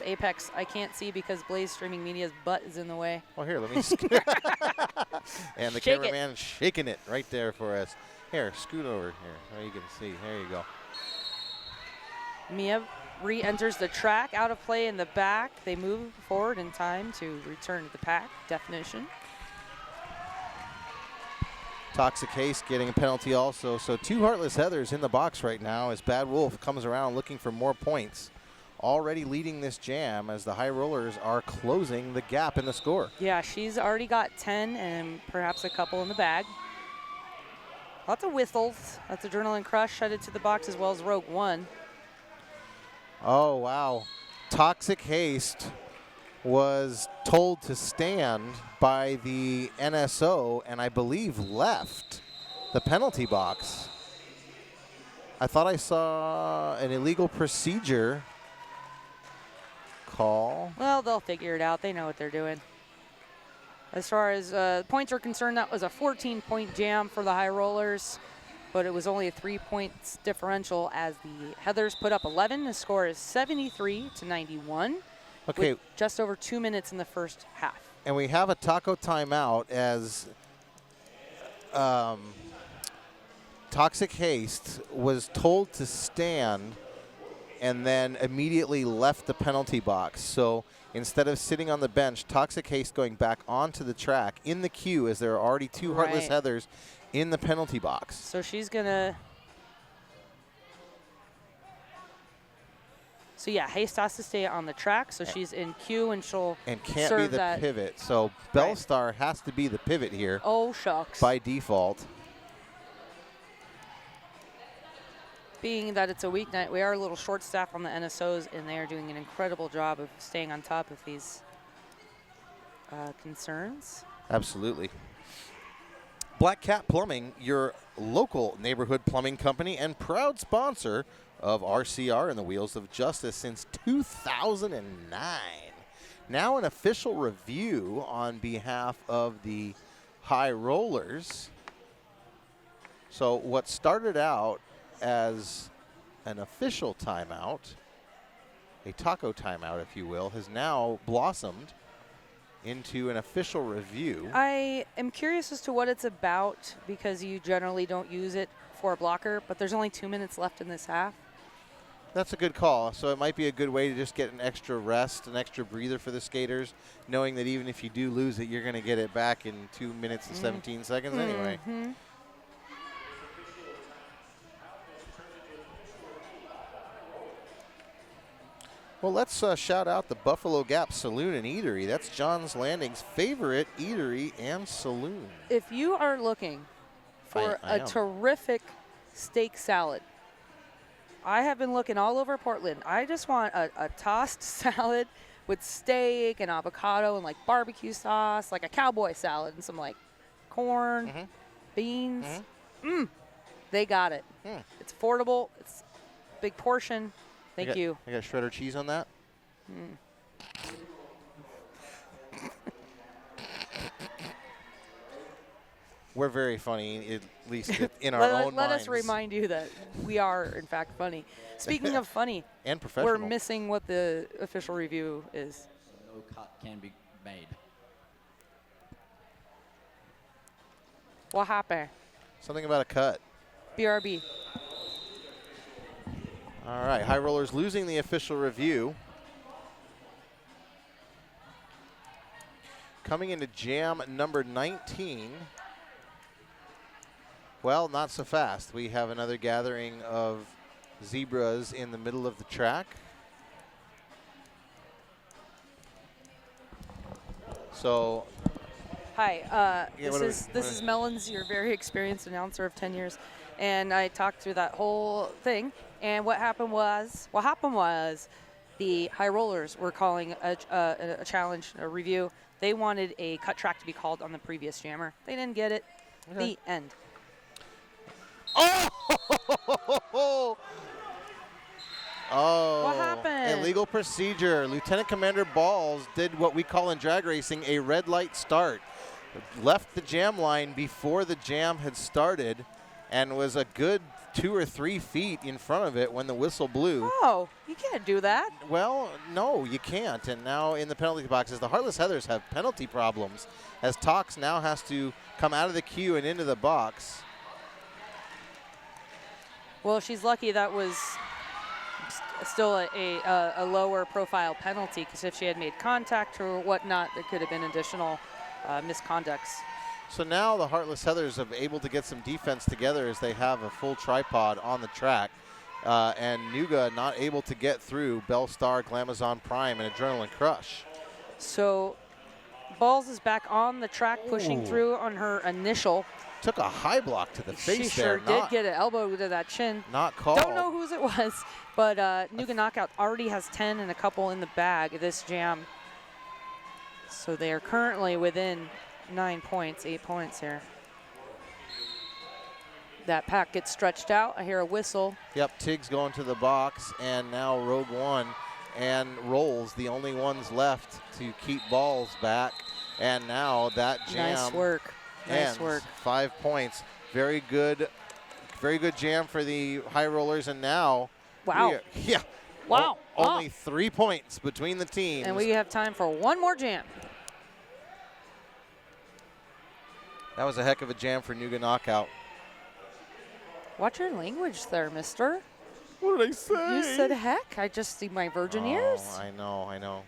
apex. I can't see because Blaze Streaming Media's butt is in the way. Oh, here, let me and the Shake cameraman is shaking it right there for us. Here, scoot over here so you can see. There you go. Mia re-enters the track, out of play in the back. They move forward in time to return to the pack definition. Toxic Haste getting a penalty also. So 2 Heartless Heathers in the box right now as Bad Wolf comes around looking for more points. Already leading this jam as the High Rollers are closing the gap in the score. Yeah, she's already got 10 and perhaps a couple in the bag. Lots of whistles. That's Adrenaline Crush headed to the box as well as Rogue One. Oh, wow. Toxic Haste was told to stand by the NSO and I believe left the penalty box. I thought I saw an illegal procedure call. Well, they'll figure it out. They know what they're doing. As far as points are concerned, that was a 14-point jam for the High Rollers, but it was only a 3 points differential as the Heathers put up 11. The score is 73-91. Okay. With just over 2 minutes in the first half. And we have a taco timeout as Toxic Haste was told to stand and then immediately left the penalty box. So instead of sitting on the bench, Toxic Haste going back onto the track in the queue as there are already 2 Heartless Heathers in the penalty box. So she's going to... So yeah, Haste has to stay on the track, so she's in queue and she'll and can't serve be the that pivot. So Bellstar has to be the pivot here. Oh, shucks. By default. Being that it's a weeknight, we are a little short-staffed on the NSOs, and they are doing an incredible job of staying on top of these concerns. Absolutely. Black Cat Plumbing, your local neighborhood plumbing company and proud sponsor of RCR and the Wheels of Justice since 2009. Now an official review on behalf of the High Rollers. So what started out as an official timeout, a taco timeout if you will, has now blossomed into an official review. I am curious as to what it's about because you generally don't use it for a blocker, but there's only 2 minutes left in this half. That's a good call. So it might be a good way to just get an extra rest, an extra breather for the skaters, knowing that even if you do lose it, you're going to get it back in 2 minutes and 17 seconds anyway. Well, let's shout out the Buffalo Gap Saloon and Eatery. That's John's Landing's favorite eatery and saloon. If you are looking for a terrific steak salad, I have been looking all over Portland. I just want a tossed salad with steak and avocado and like barbecue sauce, like a cowboy salad and some like corn, beans. They got it. It's affordable. It's a big portion. Thank you. I got shredder cheese on that. We're very funny, at least in our own minds. Let us remind you that we are, in fact, funny. Speaking of funny, and professional, we're missing what the official review is. No cut can be made. What happened? Something about a cut. BRB. All right, High Rollers losing the official review. Coming into jam number 19. Well, not so fast. We have another gathering of zebras in the middle of the track. So, hi, this is Mellons, your very experienced announcer of 10 years, and I talked through that whole thing. And what happened was the High Rollers were calling a challenge, a review. They wanted a cut track to be called on the previous jammer. They didn't get it. Okay. The end. Oh! What happened? Illegal procedure. Lieutenant Commander Balls did what we call in drag racing a red light start. Left the jam line before the jam had started and was a good 2 or 3 feet in front of it when the whistle blew. Oh, you can't do that. Well, no, you can't. And now in the penalty boxes, the Heartless Heathers have penalty problems as Tox now has to come out of the queue and into the box. Well, she's lucky that was still a lower profile penalty, because if she had made contact or whatnot, there could have been additional misconducts. So now the Heartless Heathers have able to get some defense together as they have a full tripod on the track. And Nuga not able to get through Bellstar, Glamazon Prime, and Adrenaline Crush. So Balls is back on the track, pushing through on her initial. Took a high block to the face she there. She sure did get an elbow to that chin. Not called. Don't know whose it was, but Nuga Knockout already has 10 and a couple in the bag of this jam. So they are currently within 9 points, 8 points here. That pack gets stretched out. I hear a whistle. Yep, Tig's going to the box, and now Rogue One and Rolls, the only ones left to keep Balls back. And now that jam. Nice work. Nice work. 5 points. Very good jam for the High Rollers. And now, wow. Wow. Only 3 points between the teams. And we have time for one more jam. That was a heck of a jam for Nuga Knockout. Watch your language there, mister. What did I say? You said heck. I just see my virgin ears. I know.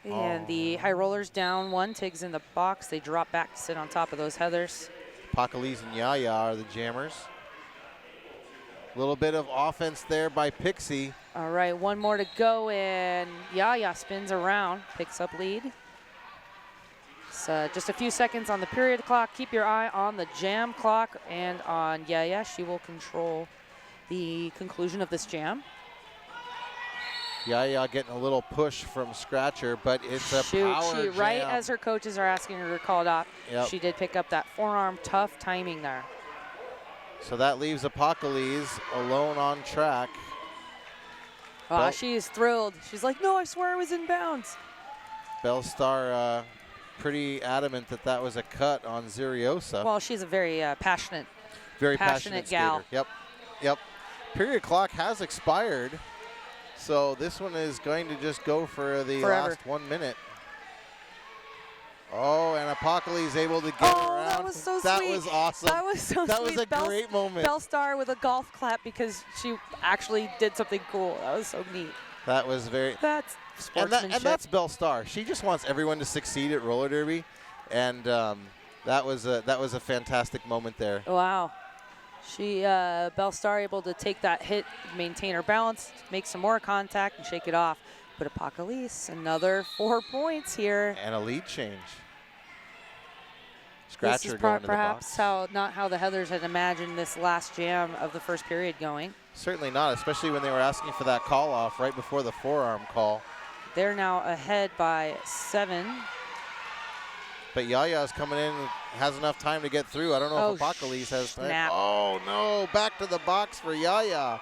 And the High Rollers down 1. Tig's in the box. They drop back to sit on top of those Heathers. Apocalypse and Yaya are the jammers. A little bit of offense there by Pixie. All right, one more to go, and Yaya spins around, picks up lead. So just a few seconds on the period clock. Keep your eye on the jam clock and on Yaya. She will control the conclusion of this jam. Yaya getting a little push from Scratcher, but it's a power jam. Right as her coaches are asking her to call it off, yep. She did pick up that forearm. Tough timing there. So that leaves Apocalypse alone on track. Oh, she's thrilled. She's like, no, I swear I was in bounds. Bellstar pretty adamant that was a cut on Zeriosa. Well, she's a very passionate gal. Skater. Yep. Period clock has expired. So this one is going to just go for the last 1 minute. Oh, and Apocalypse able to get around. That was so That sweet. was awesome. That was so that sweet. was a great moment. Bellstar with a golf clap because she actually did something cool. That was so neat. That was very. That's sportsmanship. And that's Bellstar. She just wants everyone to succeed at roller derby, and that was a fantastic moment there. Wow. She Bellstar able to take that hit, maintain her balance, make some more contact, and shake it off. But Apocalypse, another 4 points here. And a lead change. This Scratcher is going to the perhaps box. not how the Heathers had imagined this last jam of the first period going. Certainly not, especially when they were asking for that call off right before the forearm call. They're now ahead by 7. But Yaya's coming in, has enough time to get through. I don't know if Apocalypse has time. Snap. Oh no, back to the box for Yaya.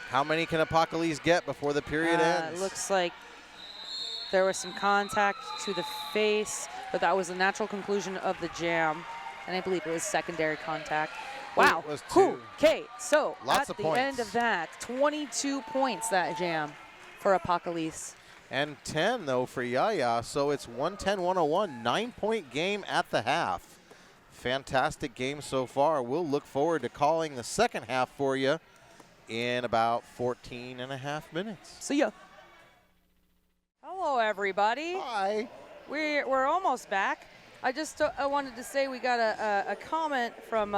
How many can Apocalypse get before the period ends? It looks like there was some contact to the face, but that was the natural conclusion of the jam. And I believe it was secondary contact. Wow. It was 2. Okay, so Lots at of the points. end of that, 22 points that jam for Apocalypse. And 10, though, for Yaya. So it's 110-101, 9-point game at the half. Fantastic game so far. We'll look forward to calling the second half for you in about 14 and a half minutes. See ya. Hello, everybody. Bye. We're almost back. I wanted to say we got a comment from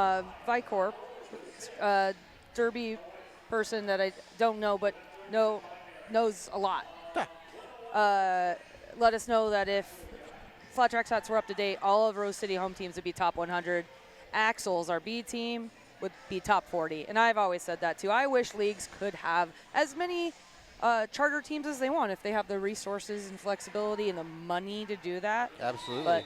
Vicor, Derby person that I don't know but knows a lot. Let us know that if flat track stats were up to date, all of Rose City home teams would be top 100. Axles, our B team, would be top 40. And I've always said that too. I wish leagues could have as many charter teams as they want if they have the resources and flexibility and the money to do that. Absolutely. But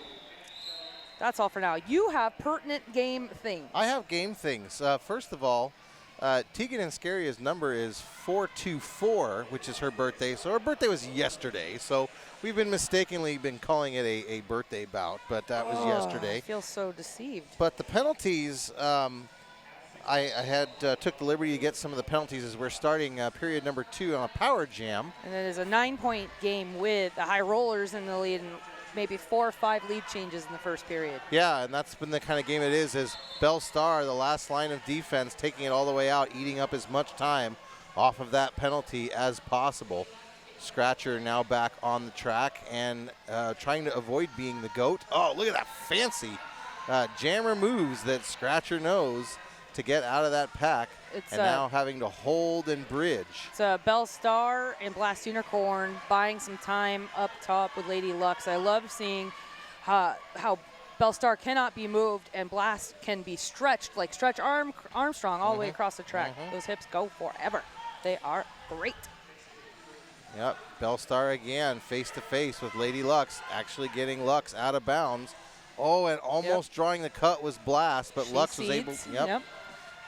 that's all for now. You have pertinent game things. I have game things. First of all, Tegan and Scaria's number is 424, which is her birthday. So her birthday was yesterday. So we've mistakenly been calling it a birthday bout, but that was yesterday. I feel so deceived. But the penalties, I took the liberty to get some of the penalties as we're starting period number 2 on a power jam. And it is a 9-point game with the high rollers in the lead and maybe 4 or 5 lead changes in the first period. Yeah, and that's been the kind of game it is Bellstar, the last line of defense, taking it all the way out, eating up as much time off of that penalty as possible. Scratcher now back on the track and trying to avoid being the GOAT. Oh, look at that fancy jammer moves that Scratcher knows to get out of that pack, and now having to hold and bridge. It's Bellstar and Blast Unicorn buying some time up top with Lady Lux. I love seeing how Bellstar cannot be moved and Blast can be stretched, like stretch Armstrong all the way across the track. Those hips go forever. They are great. Yep, Bellstar again, face-to-face with Lady Lux, actually getting Lux out of bounds. Oh, and almost drawing the cut was Blast, but Lux was able.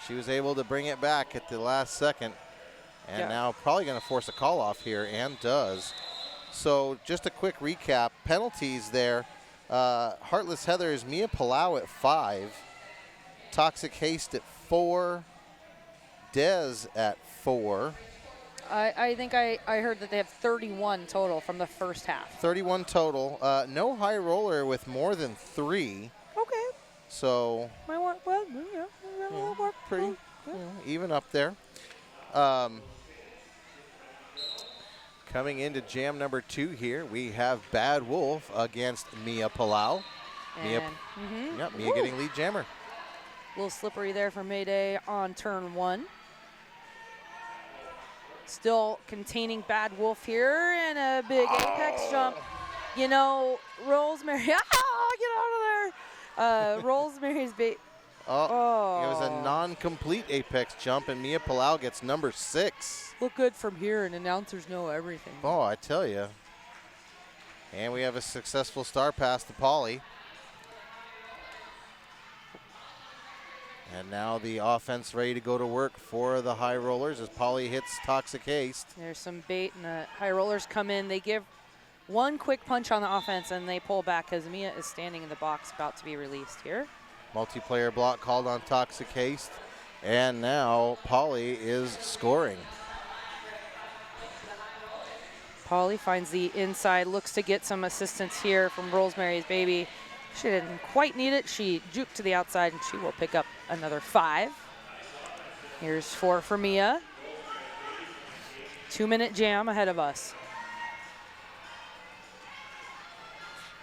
She was able to bring it back at the last second, and now probably going to force a call off here, and does. So just a quick recap: penalties there. Heartless Heathers, Mia Palau at 5, Toxic Haste at 4, Dez at 4. I think I heard that they have 31 total from the first half. 31 total. No high roller with more than 3. Okay. So pretty even up there. Coming into jam number 2 here, we have Bad Wolf against Mia Palau. Mia getting lead jammer. A little slippery there for Mayday on turn 1. Still containing Bad Wolf here and a big apex jump. You know, Rosemary, get out of there. Rosemary's bait. It was a non-complete apex jump, and Mia Palau gets number 6. Look good from here, and announcers know everything. Oh, I tell you. And we have a successful star pass to Polly. And now the offense ready to go to work for the high rollers as Polly hits Toxic Haste. There's some bait, and the high rollers come in. They give one quick punch on the offense, and they pull back because Mia is standing in the box about to be released here. Multiplayer block called on Toxic Haste. And now Polly is scoring. Polly finds the inside, looks to get some assistance here from Rosemary's Baby. She didn't quite need it. She juked to the outside, and she will pick up another 5. Here's 4 for Mia. 2-minute jam ahead of us.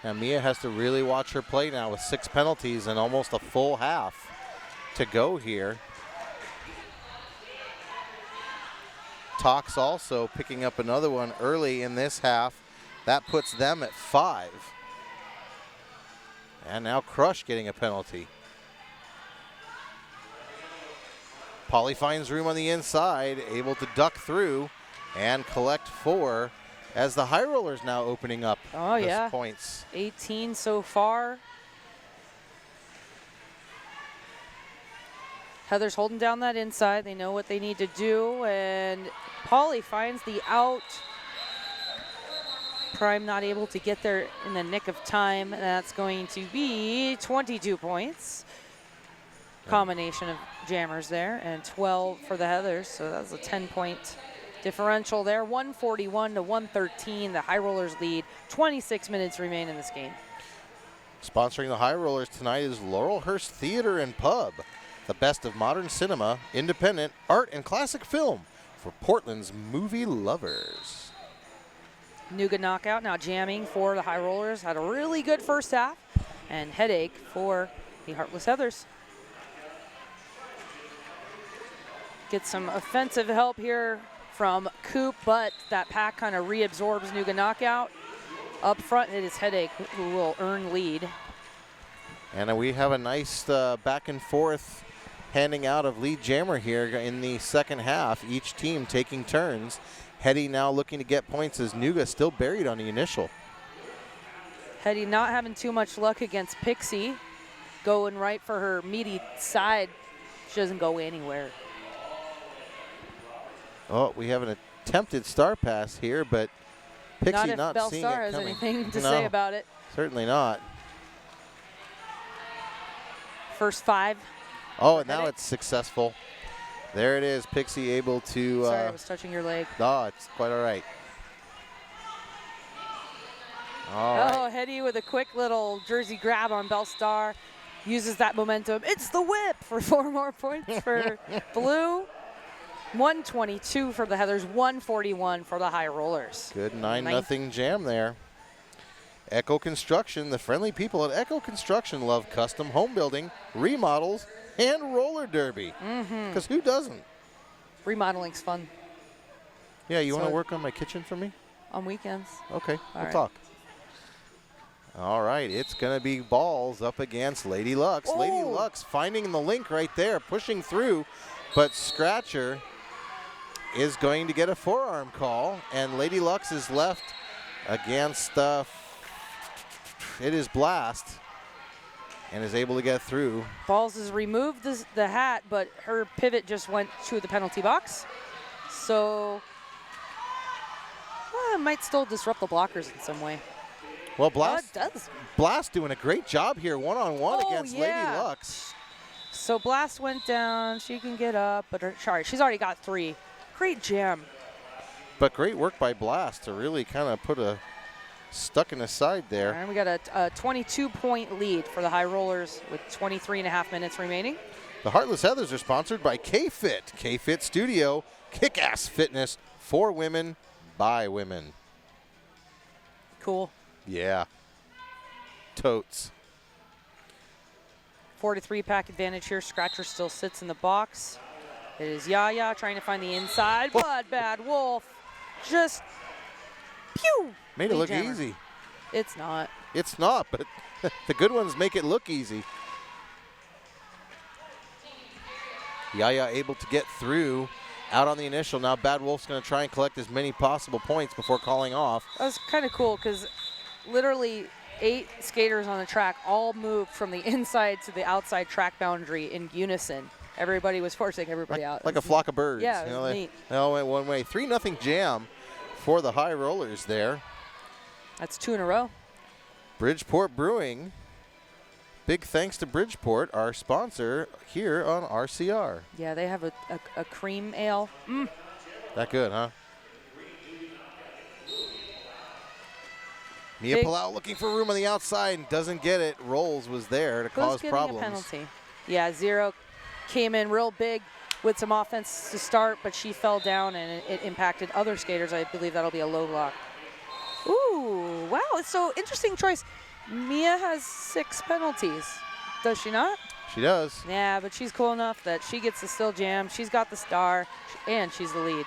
Now Mia has to really watch her play now with 6 penalties and almost a full half to go here. Talks also picking up another one early in this half. That puts them at 5. And now Crush getting a penalty. Polly finds room on the inside, able to duck through and collect 4 as the High Rollers now opening up points. 18 so far. Heather's holding down that inside. They know what they need to do, and Polly finds the out. Prime not able to get there in the nick of time. That's going to be 22 points. Combination of jammers there, and 12 for the Heathers, so that's a 10-point differential there. 141 to 113, the High Rollers lead. 26 minutes remain in this game. Sponsoring the High Rollers tonight is Laurelhurst Theater and Pub, the best of modern cinema, independent art, and classic film for Portland's movie lovers. Nougat knockout now jamming for the High Rollers. Had a really good first half, and headache for the Heartless Heathers. Get some offensive help here from Coop, but that pack kind of reabsorbs Nougat knockout. Up front, it is Headache who will earn lead. And we have a nice back and forth handing out of lead jammer here in the second half. Each team taking turns. Hetty now looking to get points as Nougat still buried on the initial. Hetty not having too much luck against Pixie. Going right for her meaty side. She doesn't go anywhere. Oh, we have an attempted star pass here, but Pixie not seeing it coming. Belle Star has anything to say about it. Certainly not. First 5. Oh, and now it's successful. There it is. Pixie able to. Sorry, I was touching your leg. No, it's quite all right. All right. Oh, Hetty with a quick little jersey grab on Belle Star. Uses that momentum. It's the whip for 4 more points for Blue. 122 for the Heathers, 141 for the High Rollers. Good 9-0 jam there. Echo Construction, the friendly people at Echo Construction love custom home building, remodels, and roller derby. Because who doesn't? Remodeling's fun. Yeah, you want to work on my kitchen for me? On weekends. Okay, we'll talk. All right, it's going to be balls up against Lady Lux. Oh. Lady Lux finding the link right there, pushing through, but Scratcher is going to get a forearm call, and Lady Lux is left against, it is Blast, and is able to get through. Balls has removed the hat, but her pivot just went to the penalty box. So, it might still disrupt the blockers in some way. Well, Blast, it does. Blast doing a great job here, one-on-one against Lady Lux. So Blast went down. She can get up, but she's already got 3. Great jam. But great work by Blast to really kind of put a stuck in the side there. And we got a 22-point lead for the High Rollers with 23.5 minutes remaining. The Heartless Heathers are sponsored by K-Fit. K-Fit Studio, kick-ass fitness for women, by women. Cool. Yeah. Totes. 4-3 pack advantage here. Scratcher still sits in the box. It is Yaya trying to find the inside, but Bad Wolf just pew. Made it look easy. It's not. It's not, but the good ones make it look easy. Yaya able to get through out on the initial. Now Bad Wolf's going to try and collect as many possible points before calling off. That was kind of cool because literally 8 skaters on the track all moved from the inside to the outside track boundary in unison. Everybody was forcing everybody out. Like a flock of birds. Yeah, it was neat. They all went one way. 3-0 jam for the High Rollers there. That's 2 in a row. Bridgeport Brewing. Big thanks to Bridgeport, our sponsor here on RCR. Yeah, they have a cream ale. That good, huh? Mia Palau looking for room on the outside and doesn't get it. Rolls was there to cause problems. A penalty. Yeah, Zero came in real big with some offense to start, but she fell down and it impacted other skaters. I believe that'll be a low block. Ooh, wow, it's so interesting choice. Mia has 6 penalties. Does she not? She does. Yeah, but she's cool enough that she gets to still jam. She's got the star, and she's the lead.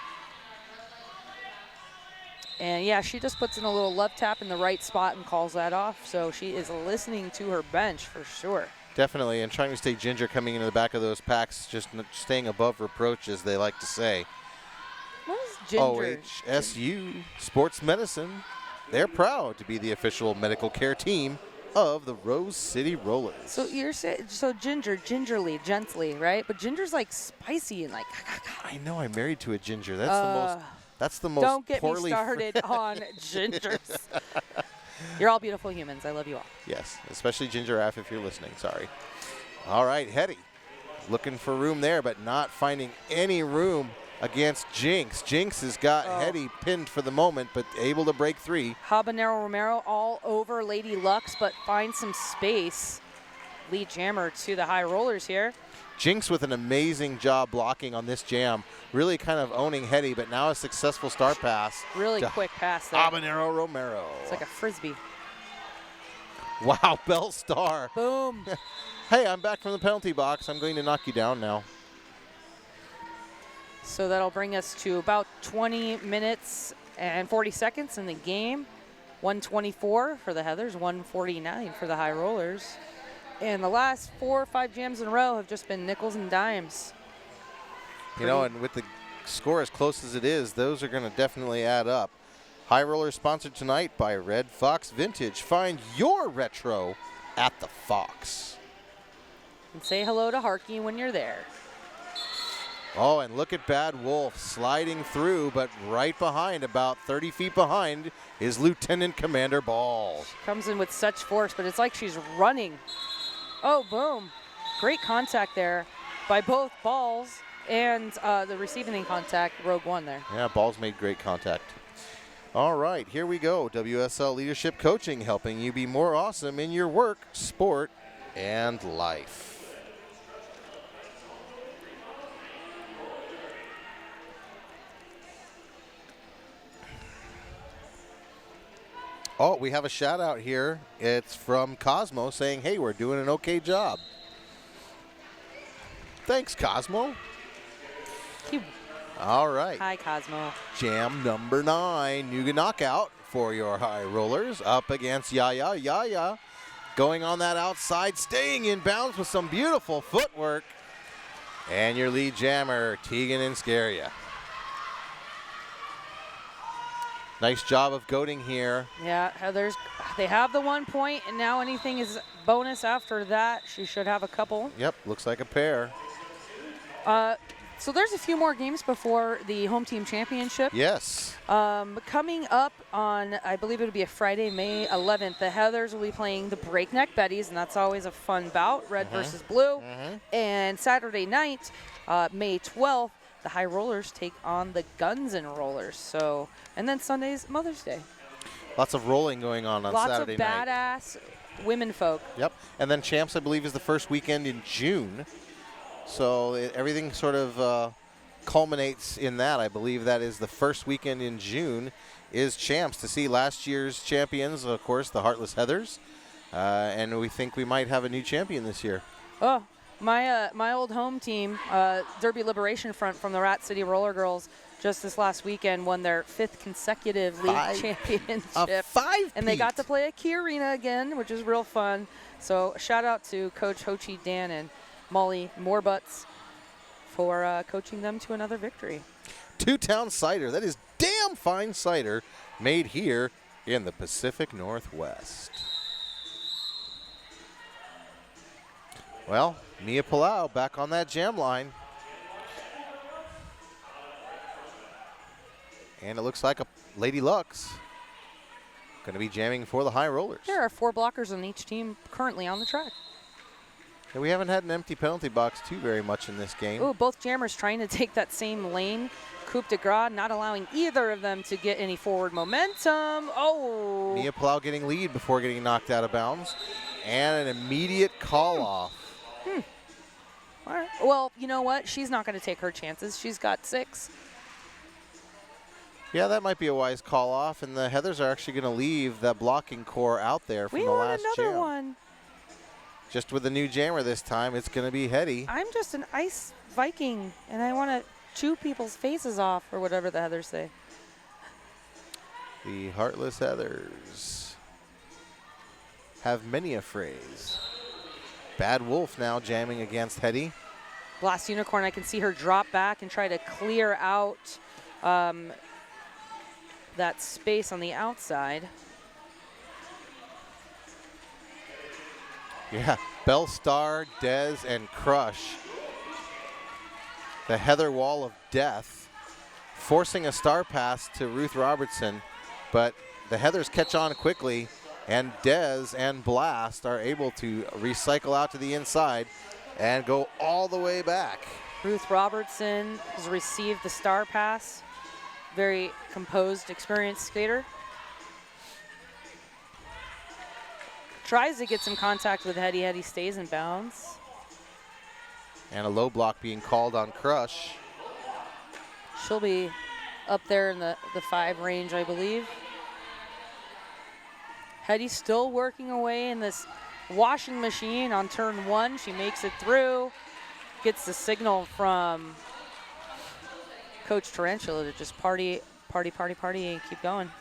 And yeah, she just puts in a little love tap in the right spot and calls that off. So she is listening to her bench for sure. Definitely, and trying to stay ginger coming into the back of those packs, just staying above reproach, as they like to say. What is ginger? OHSU Sports Medicine. They're proud to be the official medical care team of the Rose City Rollers. So you're saying, gingerly, gently, right? But ginger's like spicy and like. I know, I'm married to a ginger. That's the most. Don't get me poorly started on gingers. You're all beautiful humans. I love you all. Yes, especially Ginger F if you're listening. Sorry. All right, Hetty looking for room there, but not finding any room against Jinx. Jinx has got Hetty pinned for the moment, but able to break 3. Habanero Romero all over Lady Lux, but finds some space. Lead jammer to the high rollers here. Jinx with an amazing job blocking on this jam, really kind of owning Hetty, but now a successful start pass. Really quick pass there. Habanero Romero. It's like a frisbee. Wow, Bell Star. Boom. Hey, I'm back from the penalty box. I'm going to knock you down now. So that'll bring us to about 20 minutes and 40 seconds in the game. 124 for the Heathers, 149 for the High Rollers. And the last 4 or 5 jams in a row have just been nickels and dimes. You know, and with the score as close as it is, those are going to definitely add up. High Roller sponsored tonight by Red Fox Vintage. Find your retro at the Fox. And say hello to Harkey when you're there. Oh, and look at Bad Wolf sliding through, but right behind, about 30 feet behind, is Lieutenant Commander Ball. Comes in with such force, but it's like she's running. Oh, boom. Great contact there by both Balls and the receiving contact, Rogue One there. Yeah, Balls made great contact. All right, here we go. WSL Leadership Coaching, helping you be more awesome in your work, sport, and life. Oh, we have a shout out here. It's from Cosmo saying, hey, we're doing an okay job. Thanks, Cosmo. All right. Hi, Cosmo. Jam number 9, Nuga knockout for your High Rollers up against Yaya. Yaya going on that outside, staying in bounds with some beautiful footwork. And your lead jammer, Tegan Inscaria. Nice job of goading here. Yeah, Heathers, they have the 1 point, and now anything is bonus after that. She should have a couple. Yep, looks like a pair. So there's a few more games before the home team championship. Yes. Coming up on, I believe it'll be a Friday, May 11th, the Heathers will be playing the Breakneck Betties, and that's always a fun bout, red versus blue. And Saturday night, May 12th, the High Rollers take on the Guns and Rollers. So, and then Sunday's Mother's Day. Lots of rolling going on Saturday night. Lots of badass women folk. Yep. And then Champs, I believe, is the first weekend in June. So everything sort of culminates in that. I believe that is the first weekend in June is Champs to see last year's champions, of course, the Heartless Heathers. And we think we might have a new champion this year. Oh, my old home team, Derby Liberation Front from the Rat City Roller Girls, just this last weekend won their 5th consecutive league championship. And they got to play at Key Arena again, which is real fun. So shout out to Coach Ho-Chi Dan and Molly Moorbutts for coaching them to another victory. Two-Town cider. That is damn fine cider made here in the Pacific Northwest. Well, Mia Palau back on that jam line. And it looks like a Lady Lux going to be jamming for the High Rollers. There are 4 blockers on each team currently on the track. And we haven't had an empty penalty box too very much in this game. Oh, both jammers trying to take that same lane. coup de grace, not allowing either of them to get any forward momentum. Oh! Mia Plow getting lead before getting knocked out of bounds. And an immediate call off. All right. Well, you know what? She's not going to take her chances. She's got 6. Yeah, that might be a wise call off. And the Heathers are actually going to leave that blocking core out there from We the want last another jam. one. Just with the new jammer this time, it's going to be Hetty. I'm just an ice Viking, and I want to chew people's faces off, or whatever the Heathers say. The Heartless Heathers have many a phrase. Bad Wolf now jamming against Hetty. Blast Unicorn, I can see her drop back and try to clear out that space on the outside. Yeah, Belle Star, Dez, and Crush. The Heather Wall of Death, forcing a star pass to Ruth Robertson, but the Heathers catch on quickly, and Dez and Blast are able to recycle out to the inside and go all the way back. Ruth Robertson has received the star pass. Very composed, experienced skater. Tries to get some contact with Hetty. Hetty stays in bounds. And a low block being called on Crush. She'll be up there in the 5 range, I believe. Hetty still working away in this washing machine on turn 1. She makes it through. Gets the signal from Coach Tarantula to just party, and keep going.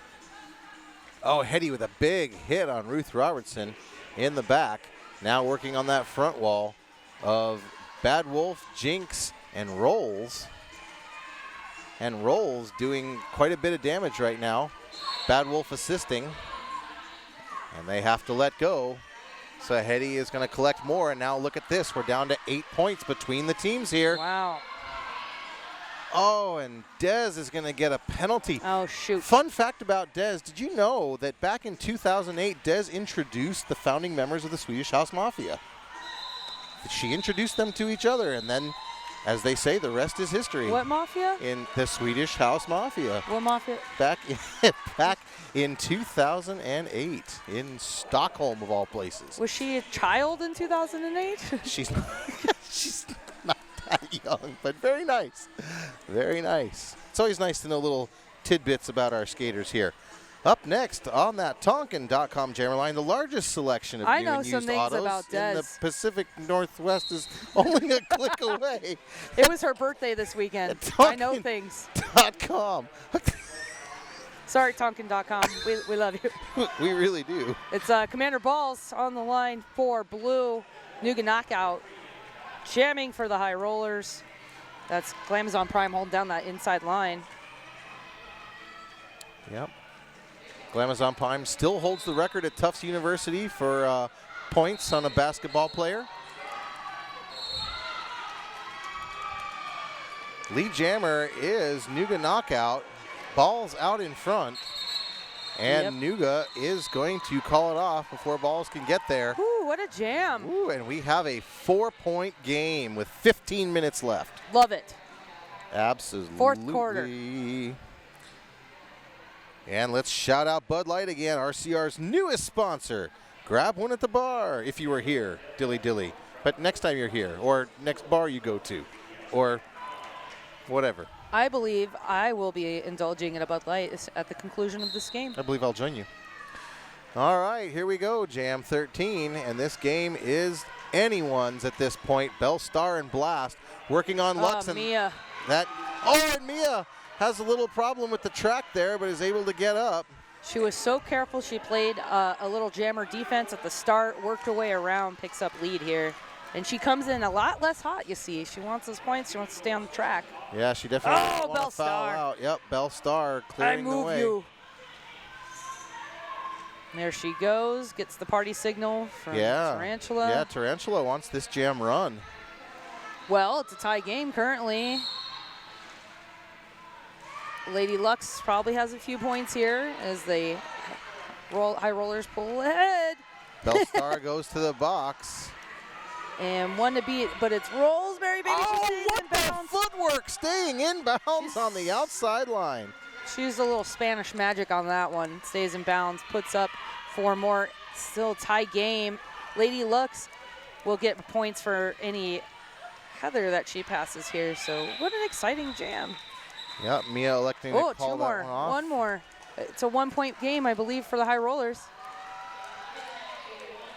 Oh, Hetty with a big hit on Ruth Robertson in the back. Now working on that front wall of Bad Wolf, Jinx, and Rolls. And Rolls doing quite a bit of damage right now. Bad Wolf assisting. And they have to let go. So Hetty is going to collect more. And now look at this. We're down to 8 points between the teams here. Wow. Oh, and Dez is going to get a penalty. Oh, shoot. Fun fact about Dez, did you know that back in 2008, Dez introduced the founding members of the Swedish House Mafia? She introduced them to each other, and then, as they say, the rest is history. What mafia? In the Swedish House Mafia. What mafia? Back in 2008, in Stockholm, of all places. Was she a child in 2008? She's not that young, but very nice. Very nice. It's always nice to know little tidbits about our skaters here. Up next on that Tonkin.com jammer line, the largest selection of new and used autos in the Pacific Northwest is only a click away. It was her birthday this weekend. I know things. .com. Sorry, Tonkin.com. We love you. We really do. It's Commander Balls on the line for Blue. Nuga Knockout jamming for the High Rollers. That's Glamazon Prime holding down that inside line. Yep. Glamazon Prime still holds the record at Tufts University for points on a basketball player. Lead jammer is Nuga Knockout. Balls out in front. And Nuga is going to call it off before Balls can get there. Ooh, what a jam. Ooh, and we have a 4-point game with 15 minutes left. Love it. Absolutely. Fourth quarter. And let's shout out Bud Light again, RCR's newest sponsor. Grab one at the bar if you were here, dilly dilly. But next time you're here, or next bar you go to, or whatever. I believe I will be indulging in a Bud Light at the conclusion of this game. I believe I'll join you. All right, here we go, Jam 13, and this game is anyone's at this point. Belle Star and Blast working on Lux. And Mia. and Mia has a little problem with the track there, but is able to get up. She was so careful. She played a little jammer defense at the start, worked her way around, picks up lead here. And she comes in a lot less hot, you see. She wants those points. She wants to stay on the track. Yeah, she definitely wants Belle to foul Star. out. Yep, Belle Star clearing the way. You. There she goes, gets the party signal from Tarantula. Yeah, Tarantula wants this jam run. Well, it's a tie game currently. Lady Lux probably has a few points here as the High Rollers pull ahead. Belle Star goes to the box. And one to beat, but it's Rollsberry, baby. maybe she's Oh, staying what in the bounds. footwork staying inbounds on the outside line. She's a little Spanish magic on that one. Stays in bounds, puts up 4 more. Still tie game. Lady Lux will get points for any Heather that she passes here. So what an exciting jam. Yeah, Mia electing to call 2 more. that one off. 1 more. It's a 1-point game, I believe, for the High Rollers.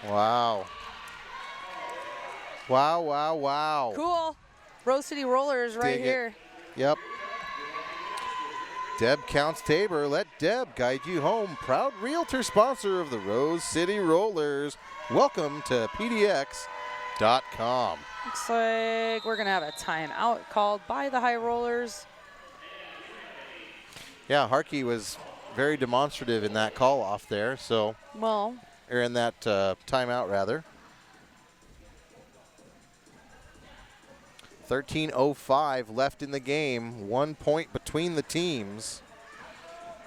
Wow. Wow, wow, wow. Cool. Rose City Rollers right Dig it. here. Yep. Deb Counts Tabor. Let Deb guide you home. Proud realtor sponsor of the Rose City Rollers. Welcome to PDX.com. Looks like we're going to have a timeout called by the High Rollers. Yeah, Harkey was very demonstrative in that call off there, so, Well, or in that timeout rather. 13:05 left in the game. 1 point between the teams.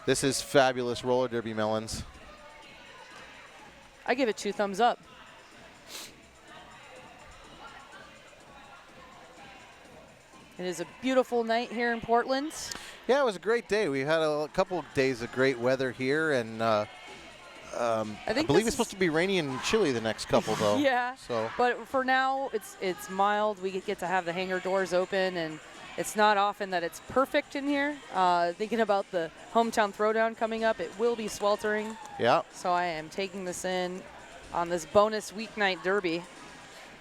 This is fabulous roller derby, Melons. I give it 2 thumbs up. It is a beautiful night here in Portland. Yeah, it was a great day. We had a couple of days of great weather here, and I believe it's supposed to be rainy and chilly the next couple, though. Yeah. So, But for now, it's mild. We get to have the hangar doors open, and it's not often that it's perfect in here. Thinking about the hometown throwdown coming up, it will be sweltering. yeah, So I am taking this in on this bonus weeknight derby.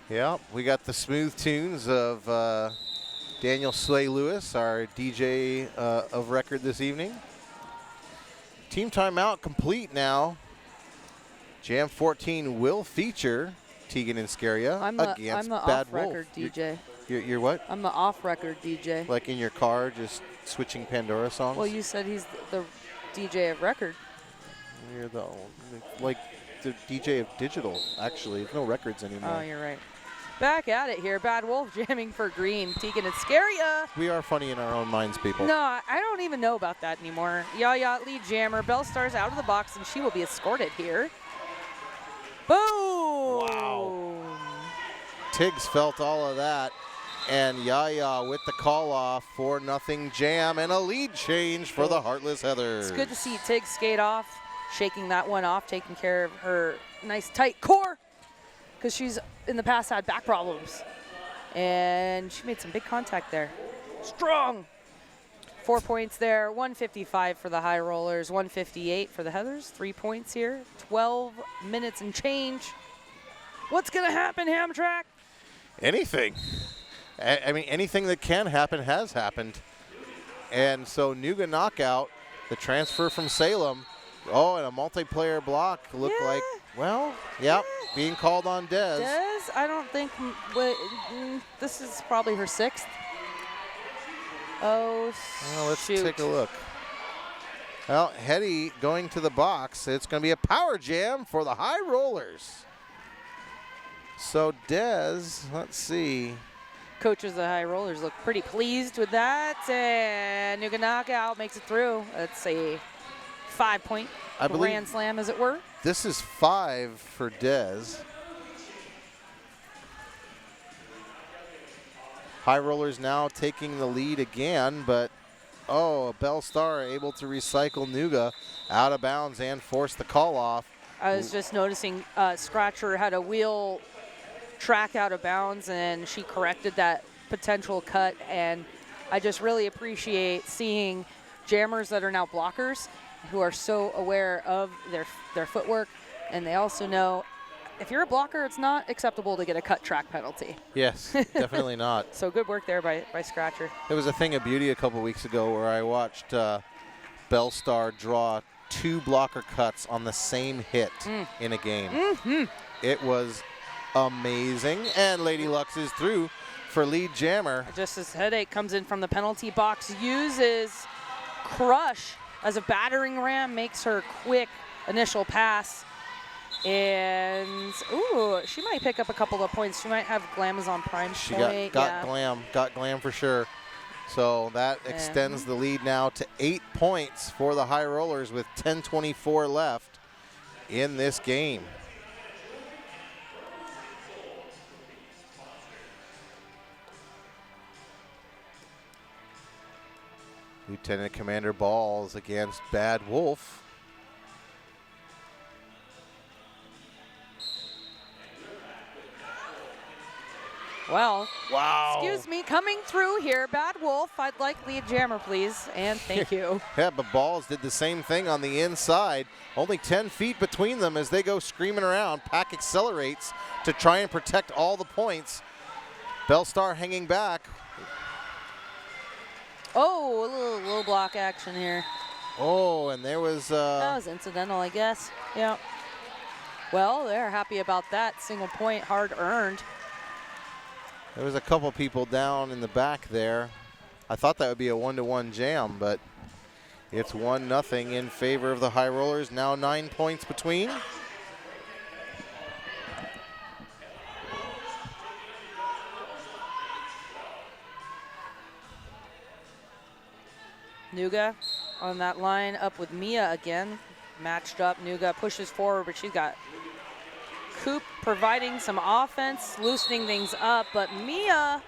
yeah. We got the smooth tunes of Daniel Slay Lewis, our DJ of record this evening. Team timeout complete now. Jam 14 will feature Tegan and Scaria I'm against the Bad off-record Wolf. DJ. You're what? I'm the off-record DJ. Like in your car, just switching Pandora songs? Well, you said he's the DJ of record. You're the DJ of digital, actually. There's no records anymore. Oh, you're right. Back at it here. Bad Wolf jamming for green. Tegan and Scaria. We are funny in our own minds, people. No, I don't even know about that anymore. Yaya lead jammer. Bell Star's out of the box, and she will be escorted here. Boom! Wow. Tiggs felt all of that. And Yaya with the call off, 4-0 jam, and a lead change for the Heartless Heathers. It's good to see Tiggs skate off, shaking that one off, taking care of her nice tight core, because she's in the past had back problems. And she made some big contact there. Strong. 4 points there. 155 for the High Rollers, 158 for the Heathers. 3 points here. 12 minutes and change. What's going to happen, Hamtramck? Anything. I mean, anything that can happen has happened. And so Nuga knockout, the transfer from Salem. Oh, and a multiplayer block looked like, well, yep, being called on Dez. Dez, I don't think, this is probably her 6th. Oh, well, let's shoot. take a look. Well, Hetty going to the box. It's going to be a power jam for the High Rollers. So Dez, let's see. Coaches of the High Rollers look pretty pleased with that. And Nuga knockout makes it through. That's a 5-point grand slam, as it were. This is 5 for Dez. High Rollers now taking the lead again, but Bell Star able to recycle Nuga out of bounds and force the call off. I was just noticing Scratcher had a wheel track out of bounds, and she corrected that potential cut. And I just really appreciate seeing jammers that are now blockers who are so aware of their footwork, and they also know if you're a blocker, it's not acceptable to get a cut track penalty. Yes, definitely not. So good work there by Scratcher. It was a thing of beauty a couple weeks ago where I watched Bell Star draw 2 blocker cuts on the same hit in a game. Mm-hmm. It was amazing, and Lady Lux is through for lead jammer. Just as Headache comes in from the penalty box, uses Crush as a battering ram, makes her quick initial pass. And, ooh, she might pick up a couple of points. She might have Glamazon Prime She point. got glam for sure. So that extends the lead now to 8 points for the High Rollers with 10:24 left in this game. Lieutenant Commander Balls against Bad Wolf. Well, Wow. excuse me, coming through here, Bad Wolf. I'd like lead jammer, please, and thank you. Yeah, but Balls did the same thing on the inside. Only 10 feet between them as they go screaming around. Pack accelerates to try and protect all the points. Bellstar hanging back. Oh, a little low block action here. Oh, and there was... That was incidental, I guess. Yeah. Well, they're happy about that. Single point, hard earned. There was a couple people down in the back there. I thought that would be a 1-to-1 jam, but it's 1-0 in favor of the High Rollers. Now 9 points between. Nuga on that line up with Mia again. Matched up. Nuga pushes forward, but she's got Coop providing some offense, loosening things up, but Mia,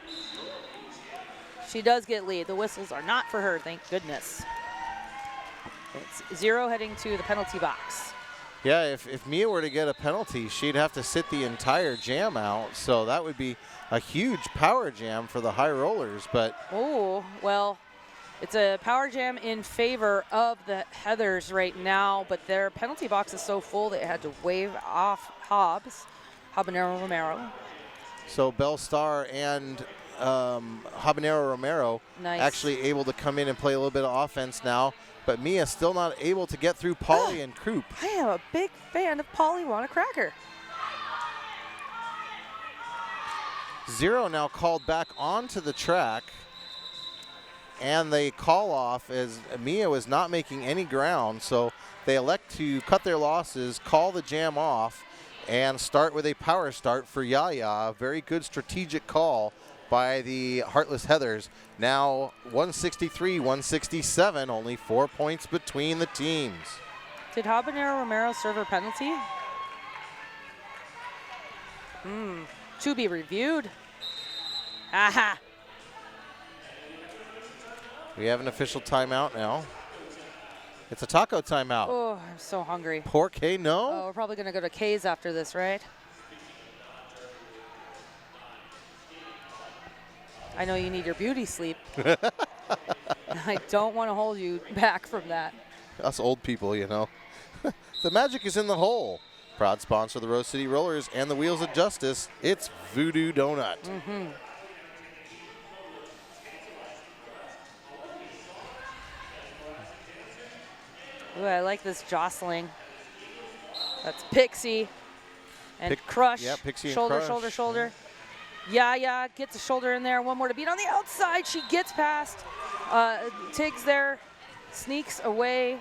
she does get lead. The whistles are not for her, thank goodness. It's 0 heading to the penalty box. Yeah, if Mia were to get a penalty, she'd have to sit the entire jam out, so that would be a huge power jam for the High Rollers, but... Oh, well, it's a power jam in favor of the Heathers right now, but their penalty box is so full they had to wave off Habanero Romero. So Bellstar and Habanero Romero actually able to come in and play a little bit of offense now, but Mia still not able to get through Polly and Croup. I am a big fan of Polly Wanna-Cracker. 0 now called back onto the track, and they call off as Mia was not making any ground, so they elect to cut their losses, call the jam off, and start with a power start for Yaya. Very good strategic call by the Heartless Heathers. Now 163-167, only 4 points between the teams. Did Habanero Romero serve a penalty? To be reviewed. Aha. We have an official timeout now. It's a taco timeout. Oh, I'm so hungry. Porque no? Oh, we're probably going to go to K's after this, right? I know you need your beauty sleep. I don't want to hold you back from that. Us old people, you know. The magic is in the hole. Proud sponsor of the Rose City Rollers and the Wheels of Justice. It's Voodoo Donut. Ooh, I like this jostling. That's Pixie and Crush. Yeah, Pixie shoulder, and Crush. shoulder, shoulder. Yeah, gets a shoulder in there. One more to beat on the outside. She gets past. Tiggs there, sneaks away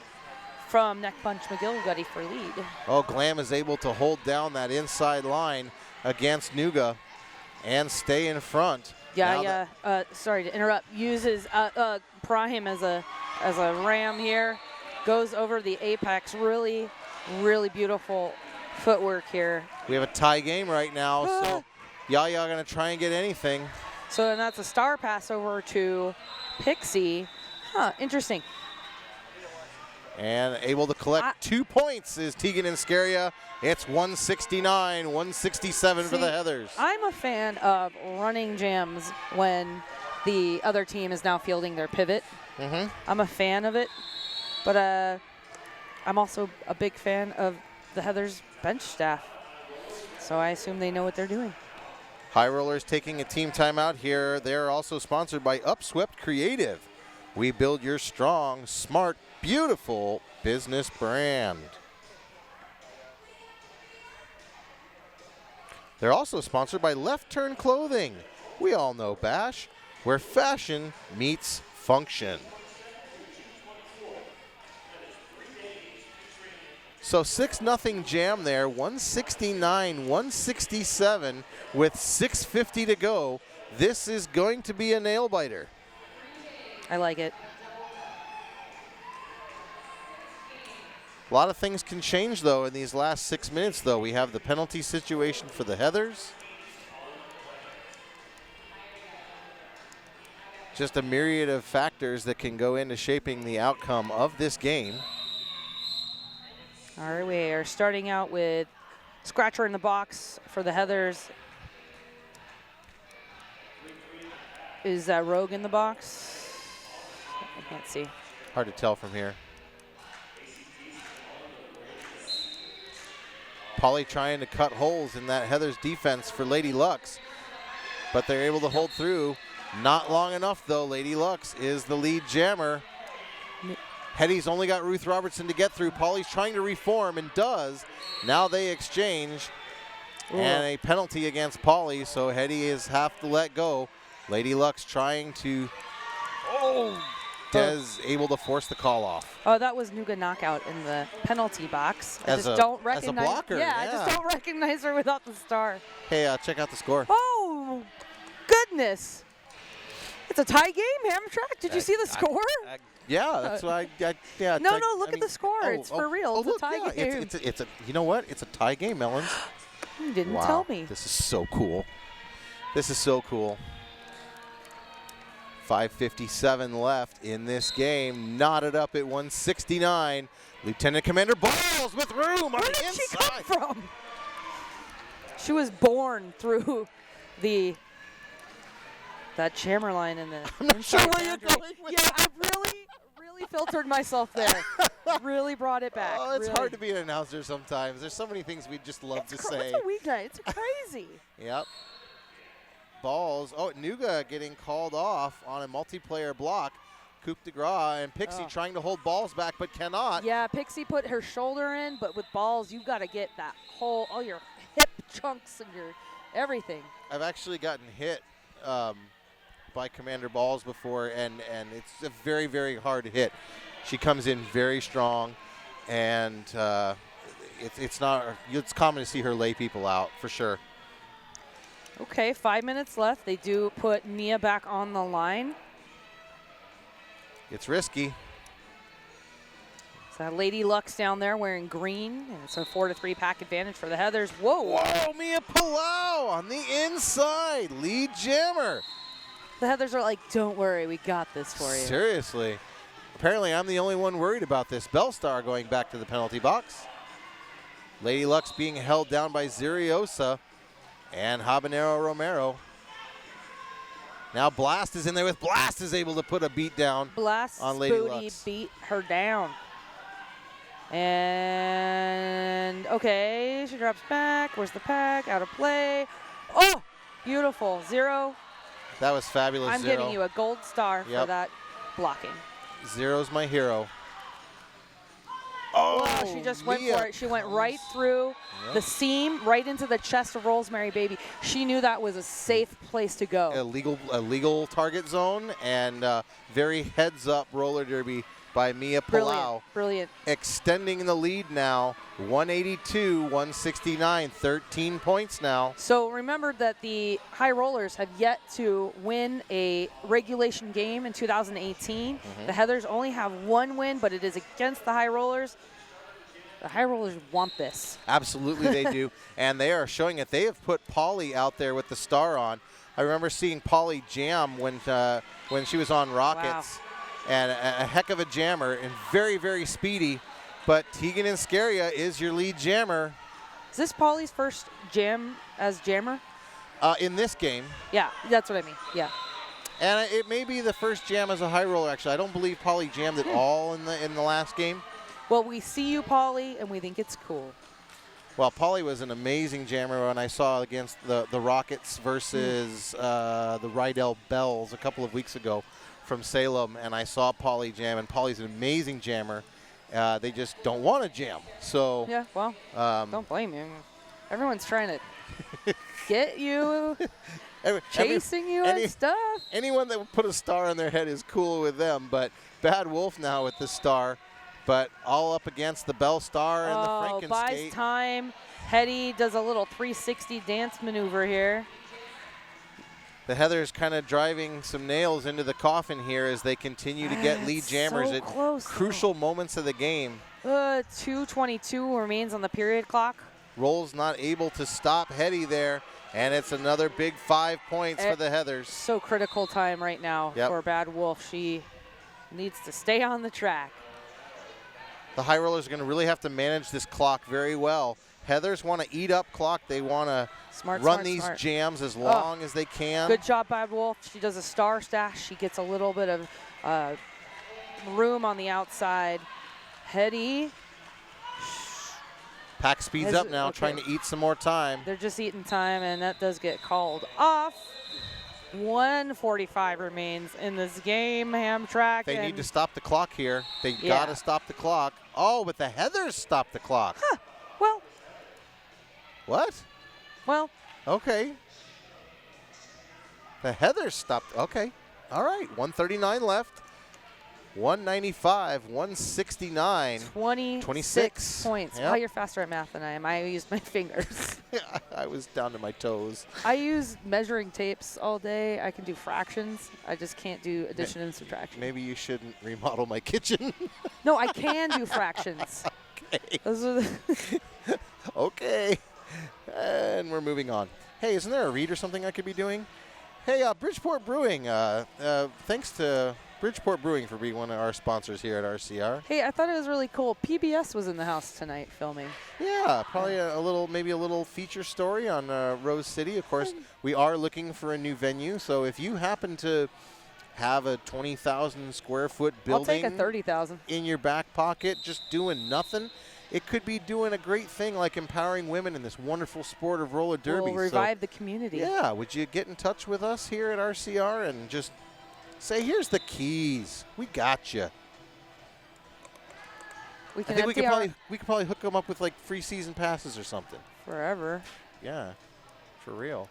from Neck Punch McGillicuddy for lead. Oh, Glam is able to hold down that inside line against Nuga and stay in front. Yeah. Sorry to interrupt. Uses Prime as a ram here. Goes over the apex. Really, really beautiful footwork here. We have a tie game right now, so Yaya going to try and get anything. So then that's a star pass over to Pixie. Interesting. And able to collect 2 points is Tegan and Scaria. It's 169-167 for the Heathers. I'm a fan of running jams when the other team is now fielding their pivot. I'm a fan of it, but I'm also a big fan of the Heathers bench staff. So I assume they know what they're doing. High Rollers taking a team timeout here. They're also sponsored by Upswept Creative. We build your strong, smart, beautiful business brand. They're also sponsored by Left Turn Clothing. We all know Bash, where fashion meets function. So 6-0 jam there, 169-167 with 6:50 to go. This is going to be a nail biter. I like it. A lot of things can change, though, in these last 6 minutes, though. We have the penalty situation for the Heathers. just a myriad of factors that can go into shaping the outcome of this game. All right, we are starting out with scratcher in the box for the Heathers. Is that Rogue in the box? I can't see. Hard to tell from here. Polly trying to cut holes in that Heathers defense for Lady Lux, but they're able to hold through. Not long enough, though. Lady Lux is the lead jammer. Hetty's only got Ruth Robertson to get through. Polly's trying to reform and does. Now they exchange. Ooh. And a penalty against Polly, so Hetty is have to let go. Lady Lux trying to. Des able to force the call off. Oh, that was Nuga knockout in the penalty box. I As just a- don't as a recognize. blocker, I yeah. just don't recognize her without the star. Hey, check out the score. Oh, goodness! It's a tie game, Hamtramck. Did you see the score? Yeah, that's why. Yeah. No, look at the score. It's for real. It's a look, tie yeah, game. It's a. You know what? It's a tie game, Melons. You didn't Wow, tell me. This is so cool. This is so cool. 5:57 left in this game. Knotted up at 169. Lieutenant Commander Balls with room on Where the did inside. she come from? She was born through that jammer line in the. I'm not sure where you're going with Yeah, I really filtered myself there. Really brought it back. Oh, it's really. hard to be an announcer sometimes. There's so many things we just love to say. It's a weeknight. It's crazy. Yep. Balls. Oh, Nuga getting called off on a multiplayer block. Coup de grace and Pixie trying to hold Balls back but cannot. Yeah, Pixie put her shoulder in, but with Balls, you've got to get that whole, all your hip chunks and your everything. I've actually gotten hit by Commander Balls before, and it's a very, very hard hit. She comes in very strong, and it's common to see her lay people out for sure. Okay, 5 minutes left. They do put Mia back on the line. It's risky. So Lady Lux down there wearing green, and it's a 4-3 pack advantage for the Heathers. Whoa! Mia Palau on the inside, lead jammer. The Heathers are like, don't worry, we got this for you. Seriously. Apparently, I'm the only one worried about this. Bellstar going back to the penalty box. Lady Lux being held down by Ziriosa and Habanero Romero. Now Blast is in there with Blast is able to put a beat down Blast's on Lady booty Lux. beat her down. And, okay, she drops back. Where's the pack? Out of play. Oh, beautiful. Zero. That was fabulous, I'm Zero. giving you a gold star for that blocking. Zero's my hero. Oh, Wow, she just went Mia for it. She went right through the seam, right into the chest of Rosemary Baby. She knew that was a safe place to go. A legal target zone and very heads-up roller derby by Mia Palau. Brilliant. Extending the lead now, 182-169, 13 points now. So remember that the High Rollers have yet to win a regulation game in 2018. The Heathers only have one win, but it is against the High Rollers. The High Rollers want this. Absolutely they do, and they are showing it. They have put Polly out there with the star on. I remember seeing Polly jam when she was on Rockets. Wow. And a heck of a jammer and very, very speedy. But Tegan Inscaria is your lead jammer. Is this Polly's first jam as jammer? In this game. Yeah, that's what I mean. Yeah. And it may be the first jam as a high roller, actually. I don't believe Polly jammed at all in the last game. Well, we see you, Polly, and we think it's cool. Well, Polly was an amazing jammer when I saw against the Rockets versus the Rydell Bells a couple of weeks ago from Salem, and I saw Polly jam, and Polly's an amazing jammer. They just don't want to jam. So Yeah, well, don't blame you. Everyone's trying to get you, chasing you and stuff. Anyone that would put a star on their head is cool with them, but Bad Wolf now with the star, but all up against the Bell Star and the Frankenskate. Buys time. Hetty does a little 360 dance maneuver here. The Heathers kind of driving some nails into the coffin here as they continue to get lead jammers at crucial moments of the game. 2:22 remains on the period clock. Rolls not able to stop Hetty there, And it's another big 5 points for the Heathers. So critical time right now for Bad Wolf. She needs to stay on the track. The High Rollers are going to really have to manage this clock very well. Heathers want to eat up clock. They want to run these jams as long as they can. Good job, Bad Wolf. She does a star stash. She gets a little bit of room on the outside. Hetty. Pack speeds up now, trying to eat some more time. They're just eating time, and that does get called off. 1:45 remains in this game, Hamtramck. They need to stop the clock here. They got to stop the clock. Oh, but the Heathers stopped the clock. Huh. Well. What? Well. Okay. The Heathers stopped. Okay. All right. 139 left. 195, 169. 26 points. Yep. Wow, you're faster at math than I am. I used my fingers. I was down to my toes. I use measuring tapes all day. I can do fractions. I just can't do addition and subtraction. Maybe you shouldn't remodel my kitchen. No, I can do fractions. Okay. Those are the Okay. And we're moving on. Hey, isn't there a read or something I could be doing? Hey, Bridgeport Brewing. Thanks to Bridgeport Brewing for being one of our sponsors here at RCR. Hey, I thought it was really cool. PBS was in the house tonight filming. Yeah, probably maybe a little feature story on Rose City. Of course, we are looking for a new venue, so if you happen to have a 20,000 square foot building, I'll take a 30,000 in your back pocket, just doing nothing, it could be doing a great thing like empowering women in this wonderful sport of roller derby. We'll revive the community. Yeah, would you get in touch with us here at RCR and just say, here's the keys. We got you. We can we could probably hook them up with like free season passes or something. Forever. Yeah, for real.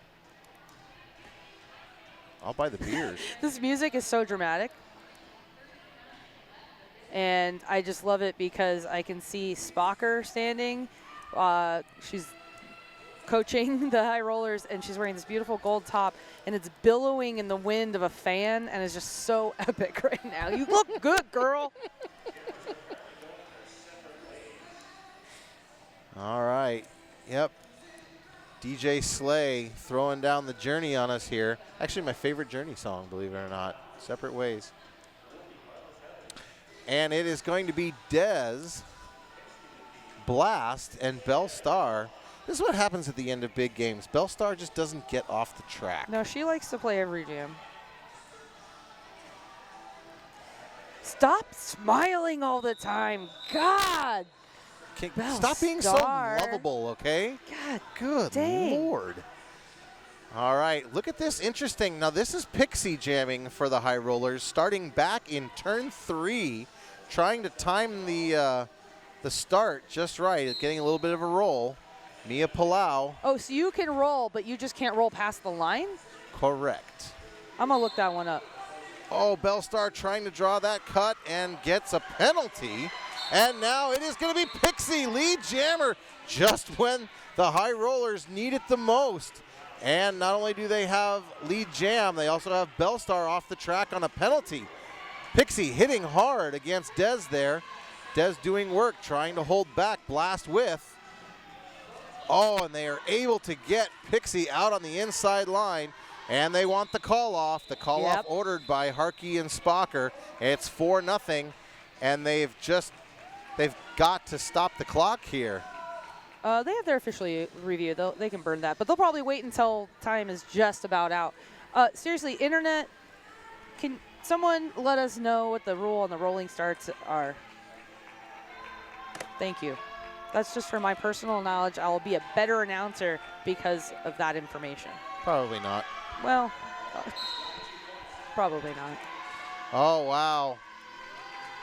I'll buy the beers. This music is so dramatic. And I just love it because I can see Spocker standing. She's coaching the High Rollers, and she's wearing this beautiful gold top, and it's billowing in the wind of a fan, and it's just so epic right now. You look good, girl. All right. Yep. DJ Slay throwing down the Journey on us here. Actually, my favorite Journey song, believe it or not. Separate Ways. And it is going to be Dez, Blast, and Belle Star. This is what happens at the end of big games. Belle Star just doesn't get off the track. No, she likes to play every jam. Stop smiling all the time. God. Stop being so lovable, okay? God. Good Lord. All right, look at this. Interesting. Now, this is Pixie jamming for the High Rollers, starting back in turn 3, trying to time the start just right, getting a little bit of a roll. Mia Palau. Oh, so you can roll, but you just can't roll past the line? Correct. I'm going to look that one up. Oh, Belle Star trying to draw that cut and gets a penalty. And now it is going to be Pixie, lead jammer, just when the High Rollers need it the most. And not only do they have lead jam, they also have Belle Star off the track on a penalty. Pixie hitting hard against Dez there. Dez doing work, trying to hold back. Blast with. Oh, and they are able to get Pixie out on the inside line, and they want the call off. The call off ordered by Harkey and Spocker. It's 4-0, and they've got to stop the clock here. They have their official review. They can burn that, but they'll probably wait until time is just about out. Seriously, internet, can someone let us know what the rule on the rolling starts are? Thank you. That's just for my personal knowledge. I will be a better announcer because of that information. Probably not. Well, probably not. Oh, wow.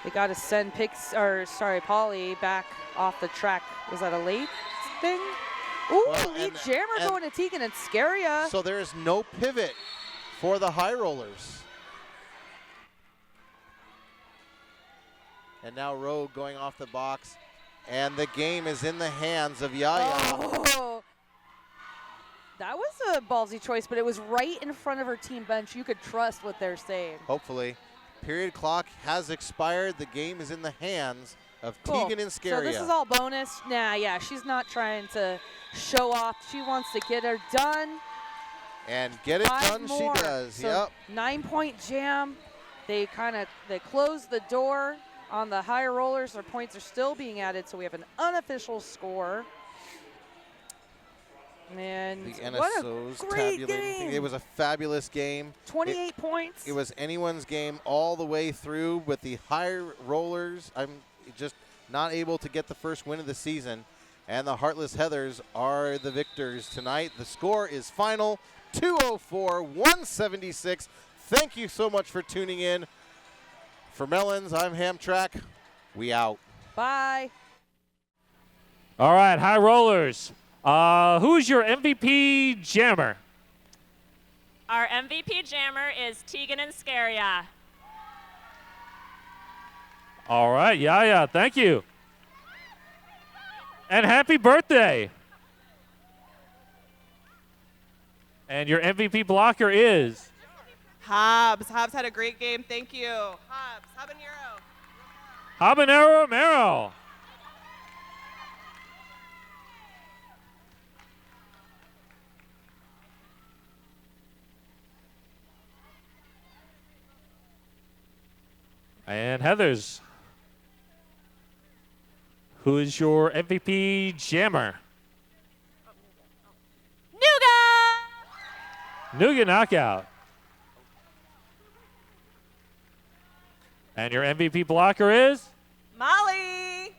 They got to send Polly back off the track. Was that a late thing? Ooh, lead jammer going to Tegan and Scaria. So there is no pivot for the High Rollers. And now Rogue going off the box. And the game is in the hands of Yaya. Oh, that was a ballsy choice, but it was right in front of her team bench. You could trust what they're saying. Hopefully. Period clock has expired. The game is in the hands of Tegan and Scaria. So this is all bonus. Nah, yeah, she's not trying to show off. She wants to get her done. And get it 5 done more. she does. So Yep. 9-point jam. They closed the door on the higher rollers. Their points are still being added, so we have an unofficial score. And The what a NSOs great tabulating. game. It was a fabulous game. 28 points. It was anyone's game all the way through, but the higher rollers, I'm just not able to get the first win of the season. And the Heartless Heathers are the victors tonight. The score is final 204-176. Thank you so much for tuning in. For Melons, I'm Hamtrak. We out. Bye. All right, high rollers. Who's your MVP jammer? Our MVP jammer is Tegan and Scaria. All right, yeah, thank you. And happy birthday. And your MVP blocker is? Hobbs. Hobbs had a great game. Thank you. Hobbs. Habanero. Habanero Romero. And Heathers, who is your MVP jammer? Nougat knockout. And your MVP blocker is? Molly.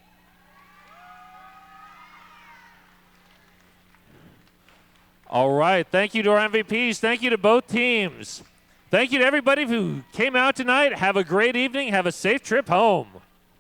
All right. Thank you to our MVPs. Thank you to both teams. Thank you to everybody who came out tonight. Have a great evening. Have a safe trip home.